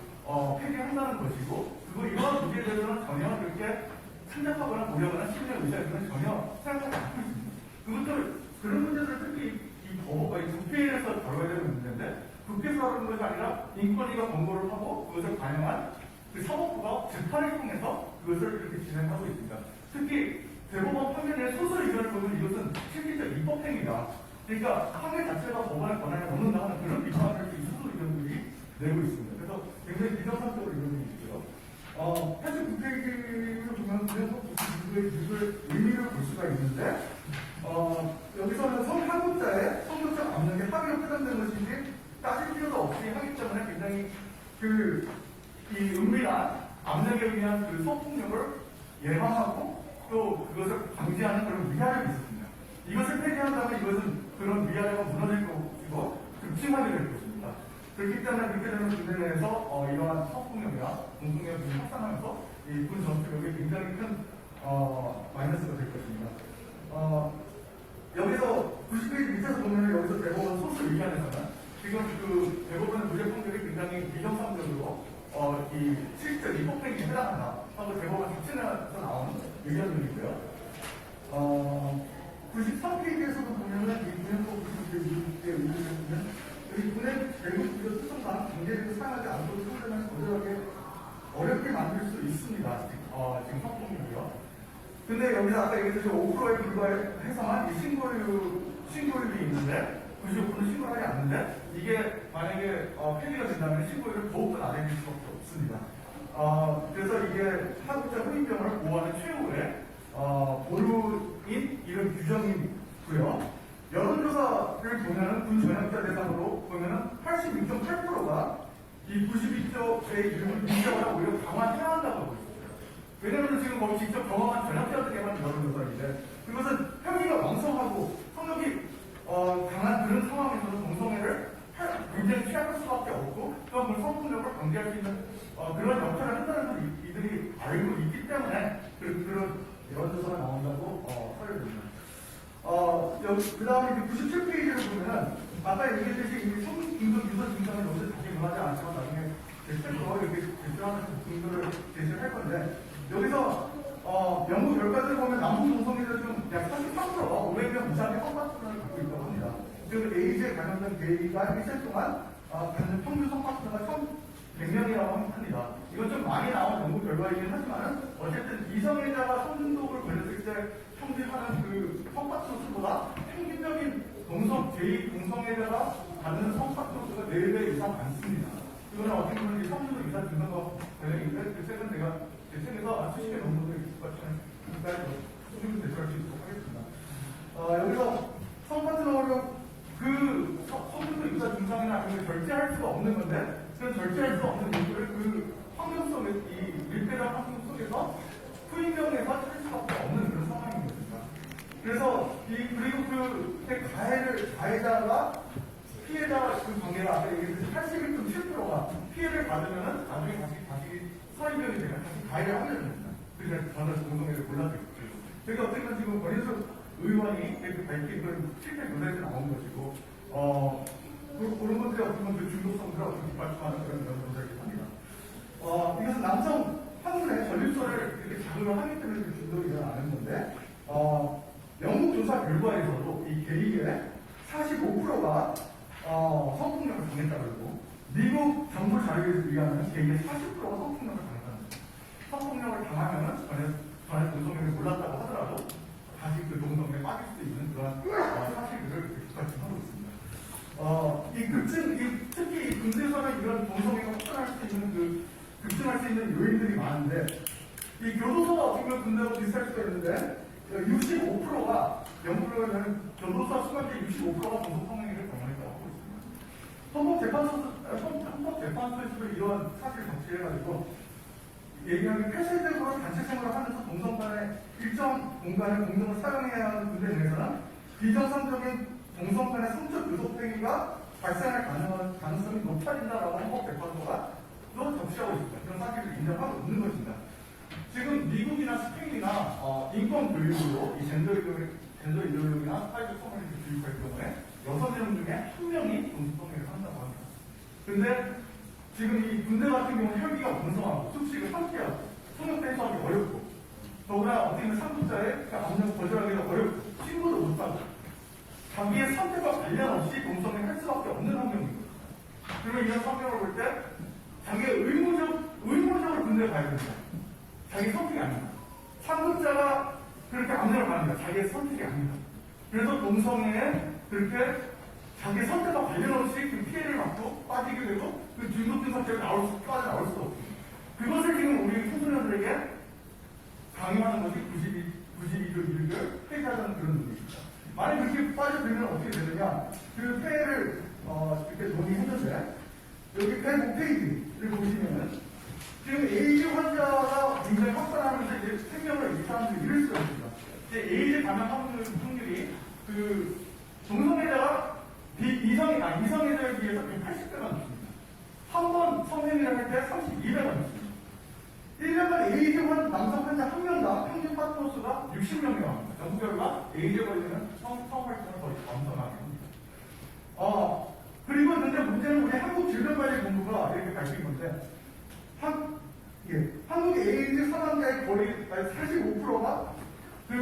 폐기한다는 것이고 이러한 문제에 대해서는 전혀 그렇게 참작하거나 고려하거나 심리적 의사에서는 전혀 생각하지 않고 있습니다. 그것들 그런 문제들을 특히 이 국회에서 다뤄야 되는 문제인데 국회에서 다루는 것이 아니라 인권위가 권고를 하고 그것을 반영한 그 사법부가 재판을 통해서 그것을 이렇게 진행하고 있습니다. 특히 대법원 판결의 소설 의견을 보면 이것은 실질적 입법행위다. 그러니까 판결 자체가 법원의 권한을 넘는다 하는 그런 비판을 이 소설 의견들이 내고 있습니다. 그래서 굉장히 비정상적으로 이루어지고 있고요. 사실 국회의를 보면 구형법 92조의 의미를 볼 수가 있는데 여기서는 성하급자의 성적적 압력에 합의로 포장된 것인지 따질 필요도 없이 하기 때문에 굉장히 이 은밀한 압력에 의한 그 성폭력을 예방하고 또 그것을 방지하는 그런 위화력이 있습니다. 이것을 폐기한다면 이것은 그런 위화력가 무너질 것이고 극심하게 될 것입니다. 그렇기 때문에 그렇게 되면 군대 내에서 이러한 성폭력이나 공동력이 확산하면서 이 군 전투력에 굉장히 큰 마이너스가 될 것입니다. 여기서 90페이지 밑에서 보면 여기서 대법원 소수 의견에서는 지금 그 대법원의 무죄 판결이 굉장히 비정상적으로 이 실제 이 폭행에 해당한다 하고 대법원 자체에서 나온 의견들이고요. 93페이지에서도 보면은 이 군형법 92조의 의견을 보면 여기 군의 대북 비교 특성상 경제력을 사용하지 않도록 상대방을 거절하게 어렵게 만들 수 있습니다. 지금 성폭력이요. 근데 여기서 아까 얘기했듯이 5%에 불과해서만 이 신고율이 있는데 95%는 신고를 하지 않는데 이게 만약에 폐기가 된다면 신고율을 더욱더 낮아질 수밖에 없습니다. 그래서 이게 하급자 흡입병을 보호하는 최후의 보루인 이런 규정이고요. 여론조사를 보면은 군 전역자 대상으로 보면은 86.8%가 이 92조의 이름을 인정하고 오히려 강화해야 한다고 하고 있어요. 왜냐하면 지금 거기 직접 경험한 전역자들에게만 여론조사인데 그것은 혐의가 왕성하고 성역이 강한 그런 상황에서는 동성애를 굉장히 취약할 수밖에 없고 또한 그 성폭력을 방지할 수 있는 그런 역할을 한다는 걸 이들이 알고 있기 때문에 그런 여론조사가 나온다고 사료됩니다. 그 다음에 97페이지를 보면은 아까 얘기했듯이 이 성인도 유선 증상을 여기서 다시 논하지 않지만 나중에 제출로 이렇게 제출하는 증거를 제출할 건데 여기서 연구 결과들을 보면 남성 동성애자 중 약 33%가 500명 이상의 성파트너를 갖고 있다고 합니다. 즉 에이즈에 감염된 게이가 일생 동안 갖는 평균 성파트너가 1,100명이라고 합니다. 이건 좀 많이 나온 연구 결과이긴 하지만 어쨌든 이성애자가 성중독을 걸렸을 때 평균하는 그 성파트너 수보다 평균적인 제2동성애자가 받는 성파트너 수가 4배 이상 많습니다. 이거는 어떻게 보면 성중독 이상 증상과 관련인데 그 책은 제가 제 책에서 70개 논문을 수준을 대출할 수 있도록 하겠습니다. 여기서 성파트너를 그 성중독 이상 증상이나 아니면 절제할 수가 없는 건데 그 절제할 수 없는 이유를 그 환경 속에 이 밀폐된 환경 속에서 후임병에서 찾을 수밖에 없는 그런 상황입니다. 그래서 그리고 가해자가 피해자와 그 관계가 아까 얘기했듯이 81.7%가 피해를 받으면은 나중에 다시 사임병이 되면 다시 가해를 하게 됩니다. 그래서 저는 공동회를 골랐겠죠. 그러니까 어떻게 보면 지금 권인숙 의원이 밝힌 그런 실패 노래에서 나온 것이고 그런 것들이 어떻게 보면 그 중독성들을 어떻게 뒷받침하는 그런 연구들이긴 합니다. 이것은 남성 학문의 전립선을 이렇게 자극을 하기 때문에 그 중독이 일어나는 건데 영국 조사 결과에서도 이 게이의 45%가 성폭력을 당했다고 그러고 미국 정부 자료에 의하면 게이의 40%가 성폭력을 당했다는 거예요. 성폭력을 당하면은 전에 동성애를 몰랐다고 하더라도 다시 그 동성애에 빠질 수 있는 그런 사실들을 특히 이 군대에서는 이런 동성애가 확산할 수 있는 급증할 수 있는 요인들이 많은데, 이 교도소가 어떻게 보면 군대하고 비슷할 수가 있는데, 65%가, 영국으로는 교도소 수감자 65%가 동성성애를 경험했다고 하고 있습니다. 헌법재판소에서도 이런 사실을 적시해가지고, 얘기하면 폐쇄적으로 단체 생활을 하면서 동성 간의 일정 공간을 공동으로 사용해야 하는 군대 내에서는 비정상적인 동성 간의 성적 교섭 행위가 발생할 가능성이 높아진다라고 헌법재판소가 또 적시하고 있습니다. 그런 사실을 인정하고 있는 것입니다. 지금 미국이나 스페인이나 인권 교육으로 이 젠더 이데올로기나 사회적 성을 교육할 경우에 6명 중에 1명이 동성성애를 한다고 합니다. 근데 지금 이 군대 같은 경우는 혈기가 왕성하고 숙식을 함께하고 성역 댄서하기 어렵고 더구나 어떻게 보면 상급자의 압력 거절하기가 어렵고 친구도 못하고 자기의 선택과 관련 없이 동성애 할 수밖에 없는 환경입니다. 그러면 이런 환경을 볼 때 자기가 의무적으로 군대에 가야 됩니다. 자기 선택이 아닙니다. 상급자가 그렇게 압력을 받습니다. 자기의 선택이 아닙니다. 그래서 동성애에 그렇게 자기 선택과 관련 없이 그 피해를 받고 빠지게 되고 그 중독된 상태로 빠져나올 수도 없습니다. 그것을 지금 우리 청소년들에게 강요하는 것이 92조 1을 폐지하자는 그런 논의입니다. 만약 그렇게 빠져들면 어떻게 되느냐, 그 폐해를 이렇게 논의했는데 여기 105페이지를 보시면은 지금 에이즈 환자가 굉장히 확산하면서 이제 생명을 이 사람들이 잃을 수가 있습니다. 이제 에이즈 감염 확률이 그 동성애자가 이성애자에 비해서 180배가 높습니다. 한 번 성행위를 할 때 32배가 높습니다. 1년간 에이즈 남성 환자 1명당 평균 파트너 수가 60명이 나옵니다. 전국 결과 에이즈 걸리는 성활동을 거의 엄청나게 합니다. 그리고 근데 문제는 우리 한국질병관리본부가 이렇게 밝힌 건데, 한국 에이즈 사망자의 거의 45%가 그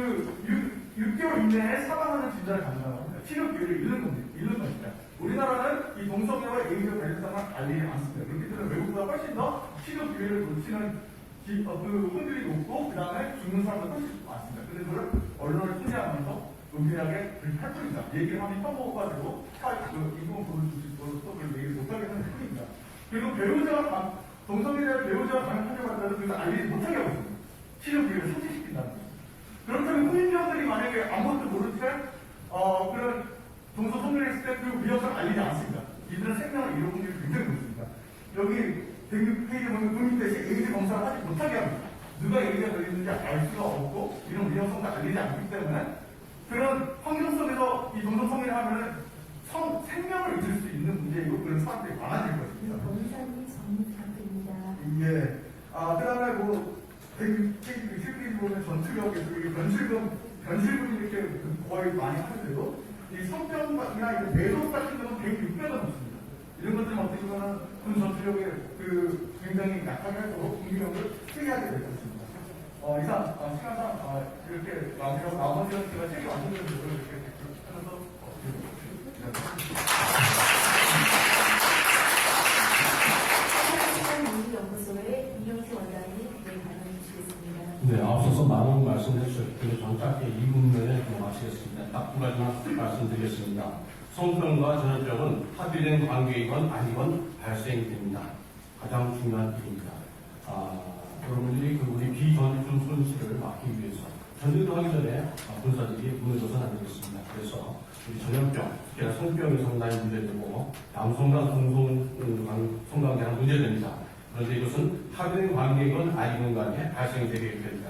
6개월 이내에 사망하는 진단을 가능하다고 합니다. 치료 기회를 잃는 겁니다. 우리나라는 이 동성애와 에이즈 관련상을 알리지 않습니다. 그렇기 때문에 외국보다 훨씬 더 치료 기회를 놓치는 그 확률이 높고, 그 다음에 죽는 사람도 훨씬 많습니다. 그런데 그걸 언론을 통제하면서 은밀하게 그렇게 할 뿐입니다. 얘기를 하면 혐오가지고 인공 돈을 줄 수 있도록 또 그걸 얘기를 못하게 하는 뿐입니다. 그리고 동성애자의 배우자가 감염하려고 그래서 알리지 못하게 하고 있습니다. 치료 기회를 상실시킨다는 거죠. 그렇다면 후임자들이 만약에 아무것도 모른 채 그런 동성 성매를 했을 때 그 위험성을 알리지 않습니다. 이들은 생명을 잃을 확률이 굉장히 높습니다. 여기 106페이지에 보면 국민 대신 에이즈 검사를 하지 못하게 합니다. 누가 에이즈가 걸리는지 알 수가 없고 이런 위험성도 알리지 않기 때문에 그런 환경 속에서 이 동성 성매를 하면은 생명을 잃을 수 있는 문제이고 그런 사람들이 많아질 것입니다. 변호사님 정리 부탁드립니다. 예. 그 다음에 107페이지 보면 전투력에서 변실금 이렇게 거의 많이 하는데도 이 성병이나 이런 매독 같은 경우는 106배가 넘습니다. 이런 것들은 어떻게 보면 군 전투력에 굉장히 약하게 할수록 군기력을 세게하게 될 것입니다. 이상 시간상 이렇게 마무리하고 나머지는 제가 책이 완성된 부분을 이렇게 하면서 연구소의 이영수 원장님 발언해 주시겠습니다. 네, 앞서서 많은 말씀해 주셨기 때문에 짧게 2분 내에 마치겠습니다. 딱 두 가지만 말씀드리겠습니다. 성병과 전염병은 합의된 관계이건 아니건 발생됩니다. 가장 중요한 일입니다. 여러분들이 우리 비전염병 손실을 막기 위해서 전쟁도 하기 전에 군사들이 무너져서는 안 되겠습니다. 그래서 우리 전염병, 특히나 성병이 상당히 문제되고 양성간 성관계가 문제됩니다. 그런데 이것은 합의된 관계이건 아니건 간에 발생되게 됩니다.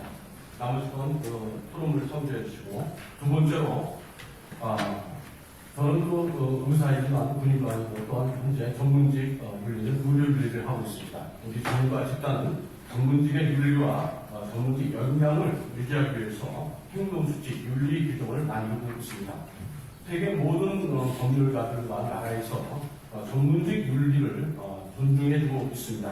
나머지 건 토론을 참조해 주시고, 두 번째로 저는 의사이지만 군인도 아니고 또한 현재 전문직 윤리는 의료 윤리를 하고 있습니다. 우리 전문가 집단은 전문직의 윤리와 전문직 역량을 유지하기 위해서 행동수칙, 윤리 규정을 만들고 있습니다. 세계 모든 법률가들과 나라에서 전문직 윤리를 존중해주고 있습니다.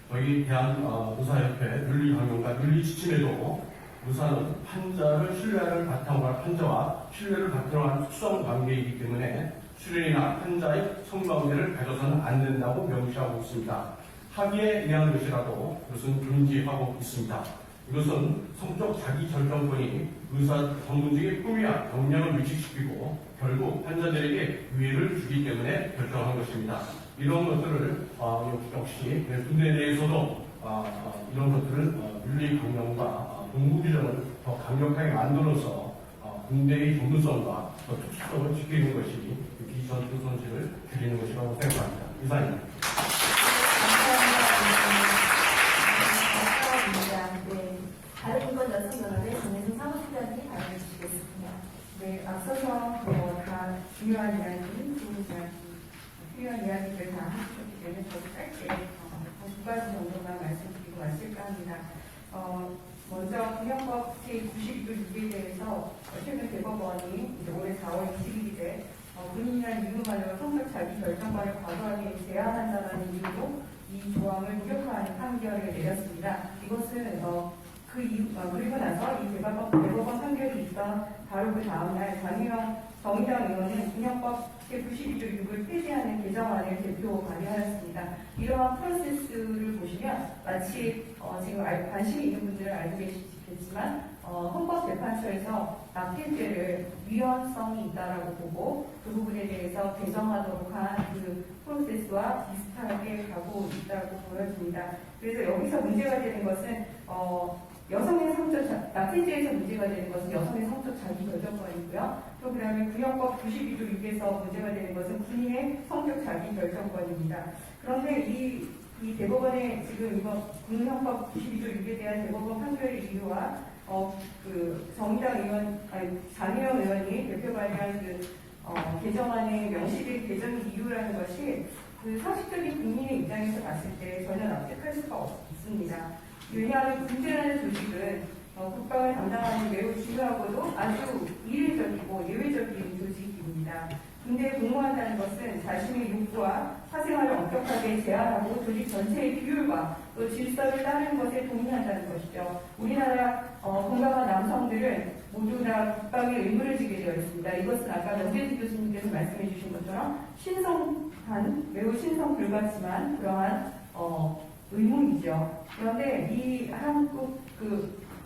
저희 대한의사협회 윤리강령과 윤리지침에도 의사는 환자를 신뢰를 바탕으로 한 환자와 신뢰를 바탕으로 한 특수한 관계이기 때문에 수련이나 환자의 성관계를 가져서는 안 된다고 명시하고 있습니다. 합의에 의한 것이라도 그것은 금지하고 있습니다. 이것은 성적 자기 결정권이 의사 전문직의 꿈이야 역량을 위축시키고 결국 환자들에게 위해를 주기 때문에 결정한 것입니다. 이런 것들을 역시 군대 내에서도 이런 것들을 윤리 강령과 공무 규정을 더 강력하게 만들어서 군대의 전문성과 특수성을 지키는 것이 비전투 손실을 줄이는 것이라고 생각합니다. 이상입니다. 감사합니다. 네. 다른 인권 여성연합의 정혜승 사무실장님이 발언해 주시겠습니다. 네, 앞서서 다 중요한 이야기, 필요한 이야기들 다 하셨기 때문에 저도 짧게 두 가지 정도만 말씀드리고 마칠까 합니다. 먼저 군형법 제92조 6에 대해서 최근 대법원이 이제 올해 4월 20일에 군인이란 이유만으로 성적 자기 결정권을 과도하게 제한한다는 이유로 이 조항을 무력화하는 판결을 내렸습니다. 이것은 그리고 나서 이 대법원 판결이 있던 바로 그 다음날 정의당 의원은 군형법 제92조 6을 폐지하는 개정안을 대표 발의하였습니다. 이러한 프로세스를 보시면 마치 지금 관심이 있는 분들은 알고 계시겠지만 헌법재판소에서 납땜죄를 위헌성이 있다라고 보고 그 부분에 대해서 개정하도록 한 그 프로세스와 비슷하게 가고 있다고 보여집니다. 그래서 여기서 문제가 되는 것은 여성의 성적 납땜죄에서 문제가 되는 것은 여성의 성적 자기 결정권이고요. 또 그다음에 군형법 92조 6에서 문제가 되는 것은 군인의 성적 자기 결정권입니다. 그런데 이 대법원의 지금 이번 군형법 92조 6에 대한 대법원 판결의 이유와 정의당 의원 장혜영 의원이 대표 발의한 개정안의 명시된 개정 이유라는 것이 그 상식적인 국민의 입장에서 봤을 때 전혀 납득할 수가 없습니다. 왜냐하면 군대라는 조직은 국방을 담당하는 매우 중요하고도 아주 이례적이고 예외적인 조직입니다. 군대에 복무한다는 것은 자신의 욕구와 사생활을 엄격하게 제한하고 조직 전체의 규율과 또 질서를 따르는 것에 동의한다는 것이죠. 우리나라 건강한 남성들은 모두 다 국방의 의무를 지게 되어 있습니다. 이것은 아까 명재지 교수님께서 말씀해 주신 것처럼 매우 신성불같지만 그러한 의무이죠. 그런데 이 한국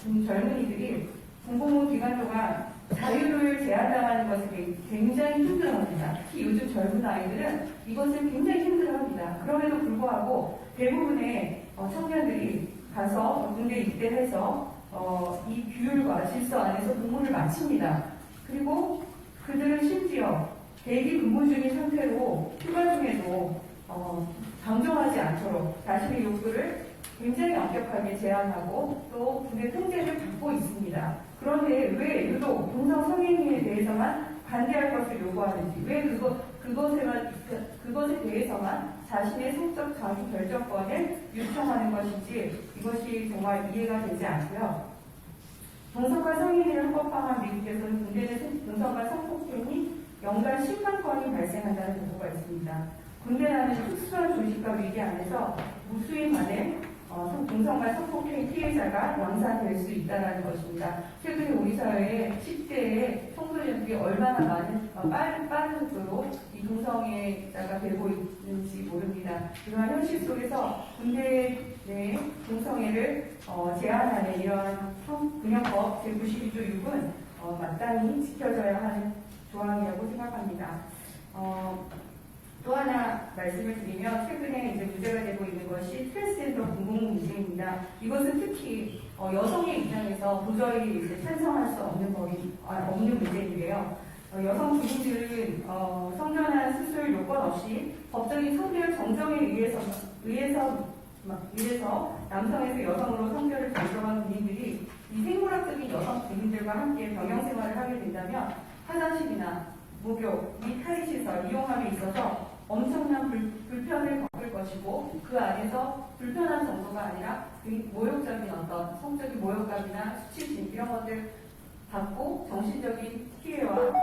젊은이들이 군복무 기간 동안 자유를 제한당하는 것을 굉장히 힘들어합니다. 특히 요즘 젊은 아이들은 이것을 굉장히 힘들어합니다. 그럼에도 불구하고 대부분의 청년들이 가서 군대 입대해서 이 규율과 질서 안에서 복무를 마칩니다. 그리고 그들은 심지어 대기 근무 중인 상태로 휴가 중에도 방종하지 않도록 자신의 욕구를 굉장히 엄격하게 제한하고 또 군대 통제를 받고 있습니다. 그런데 왜 유독 동성 성행위에 대해서만 반대할 것을 요구하는지, 왜 그것에 대해서만 자신의 성적 자기 결정권을 요청하는 것인지 이것이 정말 이해가 되지 않고요. 동성과 성행위를 합법화한 미국에서는 군대 내 동성과 성폭행이 연간 10만 건이 발생한다는 보고가 있습니다. 군대라는 특수한 조직과 위기 안에서 무수히 많은 동성과 성폭행 피해자가 양산될 수 있다는 것입니다. 최근에 우리 사회에 10대의 청소년들이 얼마나 빠른 속도로 이 동성애자가 되고 있는지 모릅니다. 이러한 현실 속에서 군대 내 동성애를 제한하는 이러한 군형법 제92조 6은 마땅히 지켜져야 하는 조항이라고 생각합니다. 또 하나 말씀을 드리면 최근에 이제 문제가 되고 있는 것이 트랜스젠더 공공 문제입니다. 이것은 특히 여성의 입장에서 도저히 이제 찬성할 수 없는 문제인데요. 여성 군인들은 성전환 수술 요건 없이 법적인 성별 정정에 의해서 남성에서 여성으로 성별을 변경한 군인들이 이 생물학적인 여성 군인들과 함께 병영 생활을 하게 된다면 화장실이나 목욕 및 탈의시설 이용함에 있어서 엄청난 불편을 겪을 것이고 그 안에서 불편한 정도가 아니라 모욕적인 어떤 성적인 모욕감이나 수치심 이런 것들 받고 정신적인 피해와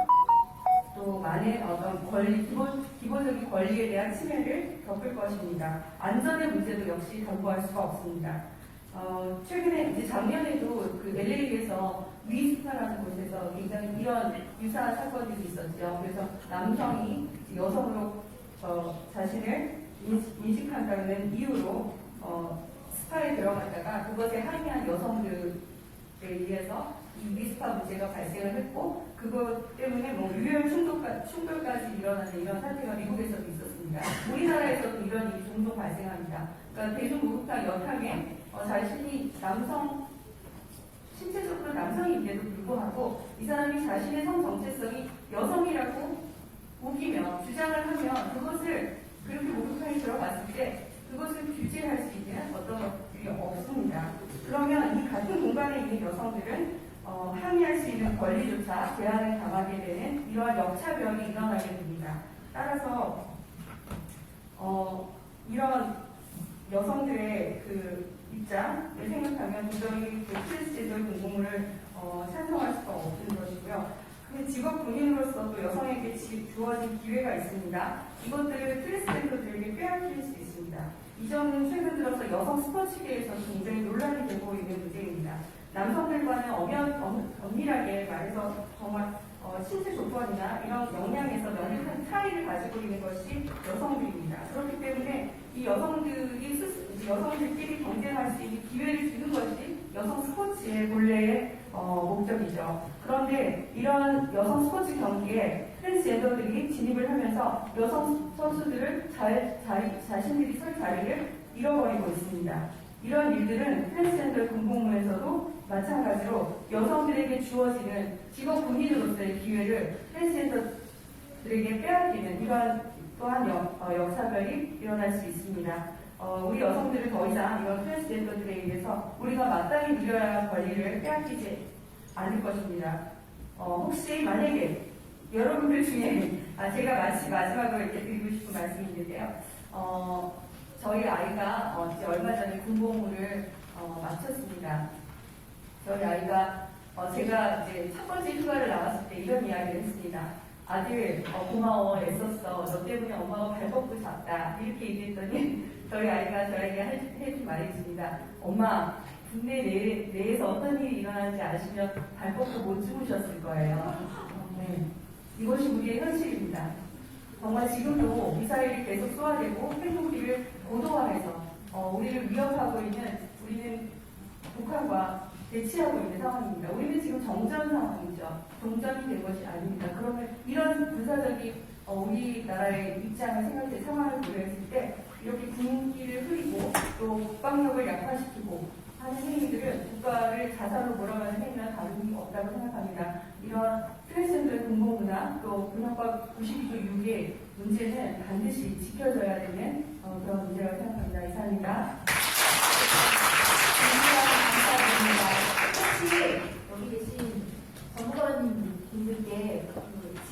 또 많은 어떤 기본적인 권리에 대한 침해를 겪을 것입니다. 안전의 문제도 역시 간과할 수가 없습니다. 최근에 이제 작년에도 그 LA에서 위스타라는 곳에서 굉장히 이런 유사한 사건들이 있었죠. 그래서 남성이 자신을 인식한다는 이유로 사회에 들어갔다가 그것에 항의한 여성들에 의해서 이 미스파 문제가 발생을 했고 그것 때문에 뭐 유혈 충돌까지 일어나는 이런 사태가 미국에서도 있었습니다. 우리나라에서도 이런 일이 종종 발생합니다. 그러니까 대중목욕탕 여탕에 자신이 신체적으로 남성인데도 불구하고 이 사람이 자신의 성 정체성이 여성이라고 우기며 주장을 하면 그것을 그렇게 목욕탕에 들어갔을 때 그것을 규제할 수 있는 어떤 것들이 없습니다. 그러면 이 같은 공간에 있는 여성들은 항의할 수 있는 권리조차 제한을 당하게 되는 이러한 역차별이 일어나게 됩니다. 따라서 이런 여성들의 그 입장을 생각하면 도저히 그 트랜스젠더 공공을 찬성할 수가 없는 것이고요. 근데 직업 군인으로서 또 여성에게 주어진 기회가 있습니다. 이것들을 트랜스젠더들에게 빼앗길 수 있습니다. 이 점은 최근 들어서 여성 스포츠계에서 굉장히 논란이 되고 있는 문제입니다. 남성들과는 엄밀하게 말해서 정말 신체 조건이나 이런 역량에서 명백한 차이를 가지고 있는 것이 여성들입니다. 그렇기 때문에 이 여성들끼리 경쟁할 수 있는 기회를 주는 것이 여성 스포츠의 본래의 목적이죠. 그런데 이런 여성 스포츠 경기에 트랜스젠더들이 진입을 하면서 여성 선수들을 자신들이 설 자리를 잃어버리고 있습니다. 이런 일들은 트랜스젠더 군복무에서도 마찬가지로 여성들에게 주어지는 직업 군인으로서의 기회를 트랜스젠더들에게 빼앗기는 이러한 또한 역차별이 일어날 수 있습니다. 우리 여성들은 더 이상 이런 트랜스젠더들에 의해서 우리가 마땅히 누려야 할 권리를 빼앗기지 않을 것입니다. 혹시 만약에 여러분들 중에 제가 마지막으로 이렇게 드리고 싶은 말씀이 있는데요. 저희 아이가 이제 얼마 전에 군복무를 마쳤습니다. 저희 아이가 제가 이제 첫 번째 휴가를 나갔을 때 이런 이야기를 했습니다. 아들 고마워 애썼어. 너 때문에 엄마가 발 뻗고 잤다. 이렇게 얘기했더니 저희 아이가 저에게 해준 말이 있습니다. 엄마 국내 내에서 어떤 일이 일어나는지 아시면 발 뻗고 못 주무셨을 거예요. 네. 이것이 우리의 현실입니다. 정말 지금도 미사일이 계속 쏘아대고 핵무기를 고도화해서 우리를 위협하고 있는 우리는 북한과 대치하고 있는 상황입니다. 우리는 지금 정전 상황이죠. 종전이 된 것이 아닙니다. 그러면 이런 군사적인 우리나라의 입장을 생각해 상황을 고려했을 때 이렇게 군기를 흐리고 또 국방력을 약화시키고 하는 행위들은 국가를 자살로 몰아가는 행위나 다름이 없다고 생각합니다. 이런 트랜스젠더 군복무나 또 군역법 92조 6의 문제는 반드시 지켜져야 되는 그런 문제라고 생각합니다. 이상입니다. 감사합니다. 혹시 여기 계신 전문가님들께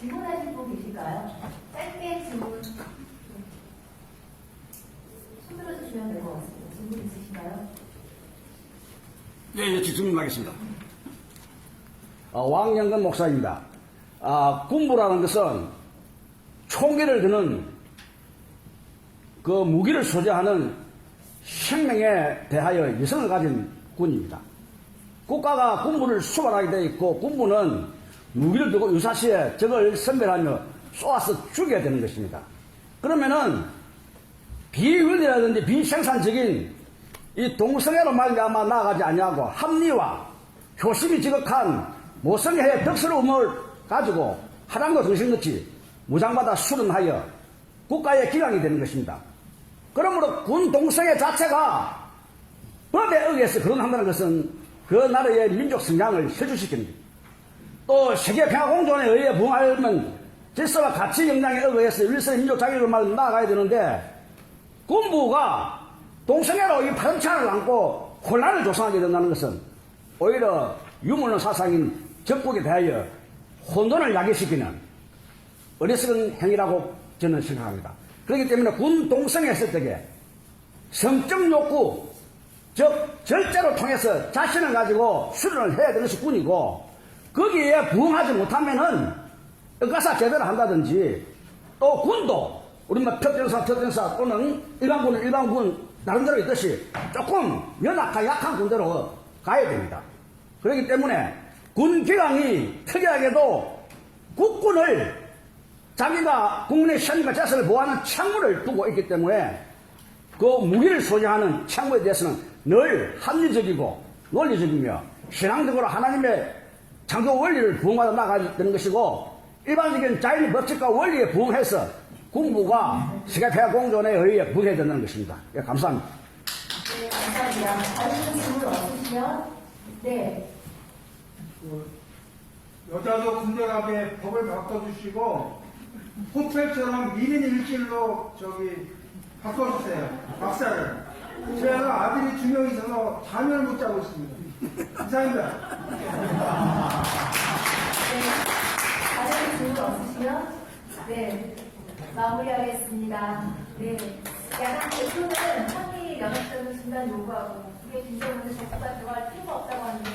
질문하실 분 계실까요? 짧게 질문 손 들어주시면 될 것 같습니다. 질문 있으신가요? 예, 질문하겠습니다. 왕영근 목사입니다. 군부라는 것은 총기를 드는 그 무기를 소지하는 생명에 대하여 여성을 가진 군입니다. 국가가 군부를 수반하게 되어 있고 군부는 무기를 들고 유사시에 적을 선별하며 쏘아서 죽여야 되는 것입니다. 그러면은 비윤리라든지 비생산적인 이 동성애로 말미암아 나아가지 아니하고 합리화, 효심이 지극한 모성애의 덕스러움을 가지고 하랑도 정신같이 무장받아 수련하여 국가의 기강이 되는 것입니다. 그러므로 군 동성애 자체가 법에 의해서 거론한다는 것은 그 나라의 민족 성장을 혈주시킵니다. 또 세계평화공존에 의해 부응하려면 질서와 가치 역량에 의해서 일선의 민족 자격을 말로 나아가야 되는데 군부가 동성애로 이 파렴치한을 안고 혼란을 조성하게 된다는 것은 오히려 유물론 사상인 적국에 대하여 혼돈을 야기시키는 어리석은 행위라고 저는 생각합니다. 그렇기 때문에 군 동성애 설득에 성적 욕구, 즉 절제로 통해서 자신을 가지고 수련을 해야 되는 것이 군이고 거기에 부응하지 못하면은 억가사 제대로 한다든지 또 군도 우리 뭐 특전사 또는 일반군 나름대로 있듯이 조금 연약한 약한 군대로 가야 됩니다. 그렇기 때문에 군 기강이 특이하게도 국군을 자기가 국민의 생명과 재산을 보호하는 창구를 두고 있기 때문에 그 무기를 소지하는 창구에 대해서는 늘 합리적이고 논리적이며 신앙적으로 하나님의 창조 원리를 부응하여 나가야 되는 것이고 일반적인 자연의 법칙과 원리에 부응해서 국무가 세계폐하 공존에 의해 부응해야 된다는 것입니다. 예, 감사합니다. 네, 감사합니다. 다른 질문 없으시면 네. 여자도 간절하게 법을 바꿔주시고 호텔처럼 1인 1실로 바꿔주세요. 박사를. 제가 아들이 2명 있어서 잠을 못 자고 있습니다. 이상입니다. 네. 다른 질문 없으시면 네. 마무리하겠습니다. 네. 야당 대표는 항의 연합적인 중단 요구하고 그게 김정은의 정부가 들어갈 필요가 없다고 하는데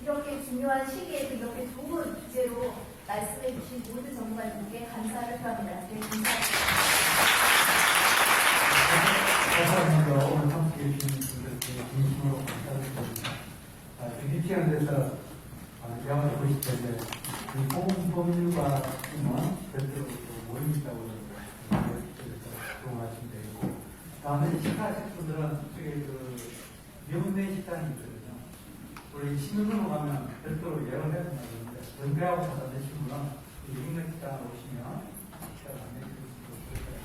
이렇게 중요한 시기에도 이렇게 좋은 주제로 말씀해 주신 모든 전문가님께 감사를 표합니다. 네, 감사합니다. 감사합니다. 오늘 함께 해주신 분들께 진심으로 감사드립니다. 유치한 데서 영화를 보실 텐데 이 공법률과 있는 별도로 모임이 있다고 동하시면 되고 다음에 식사하실 분들은 저기 명내 식당이 있거든요. 우리 신문으로 가면 별도로 예언을 해야 된다는데 전배하고 받아내신 분은 명내 식당에 오시면 식사를 안내해드릴 수 있을 거예요.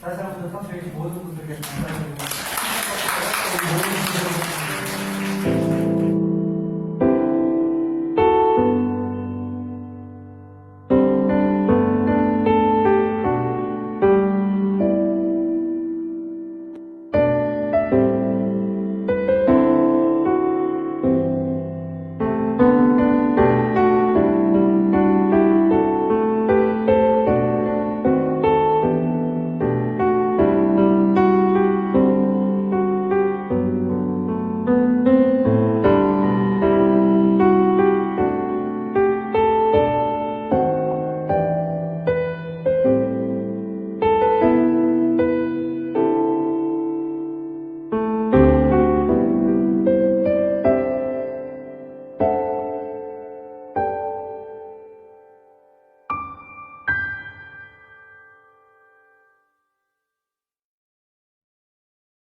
다시 한번 참석해주신 모든 분들께 감사드리고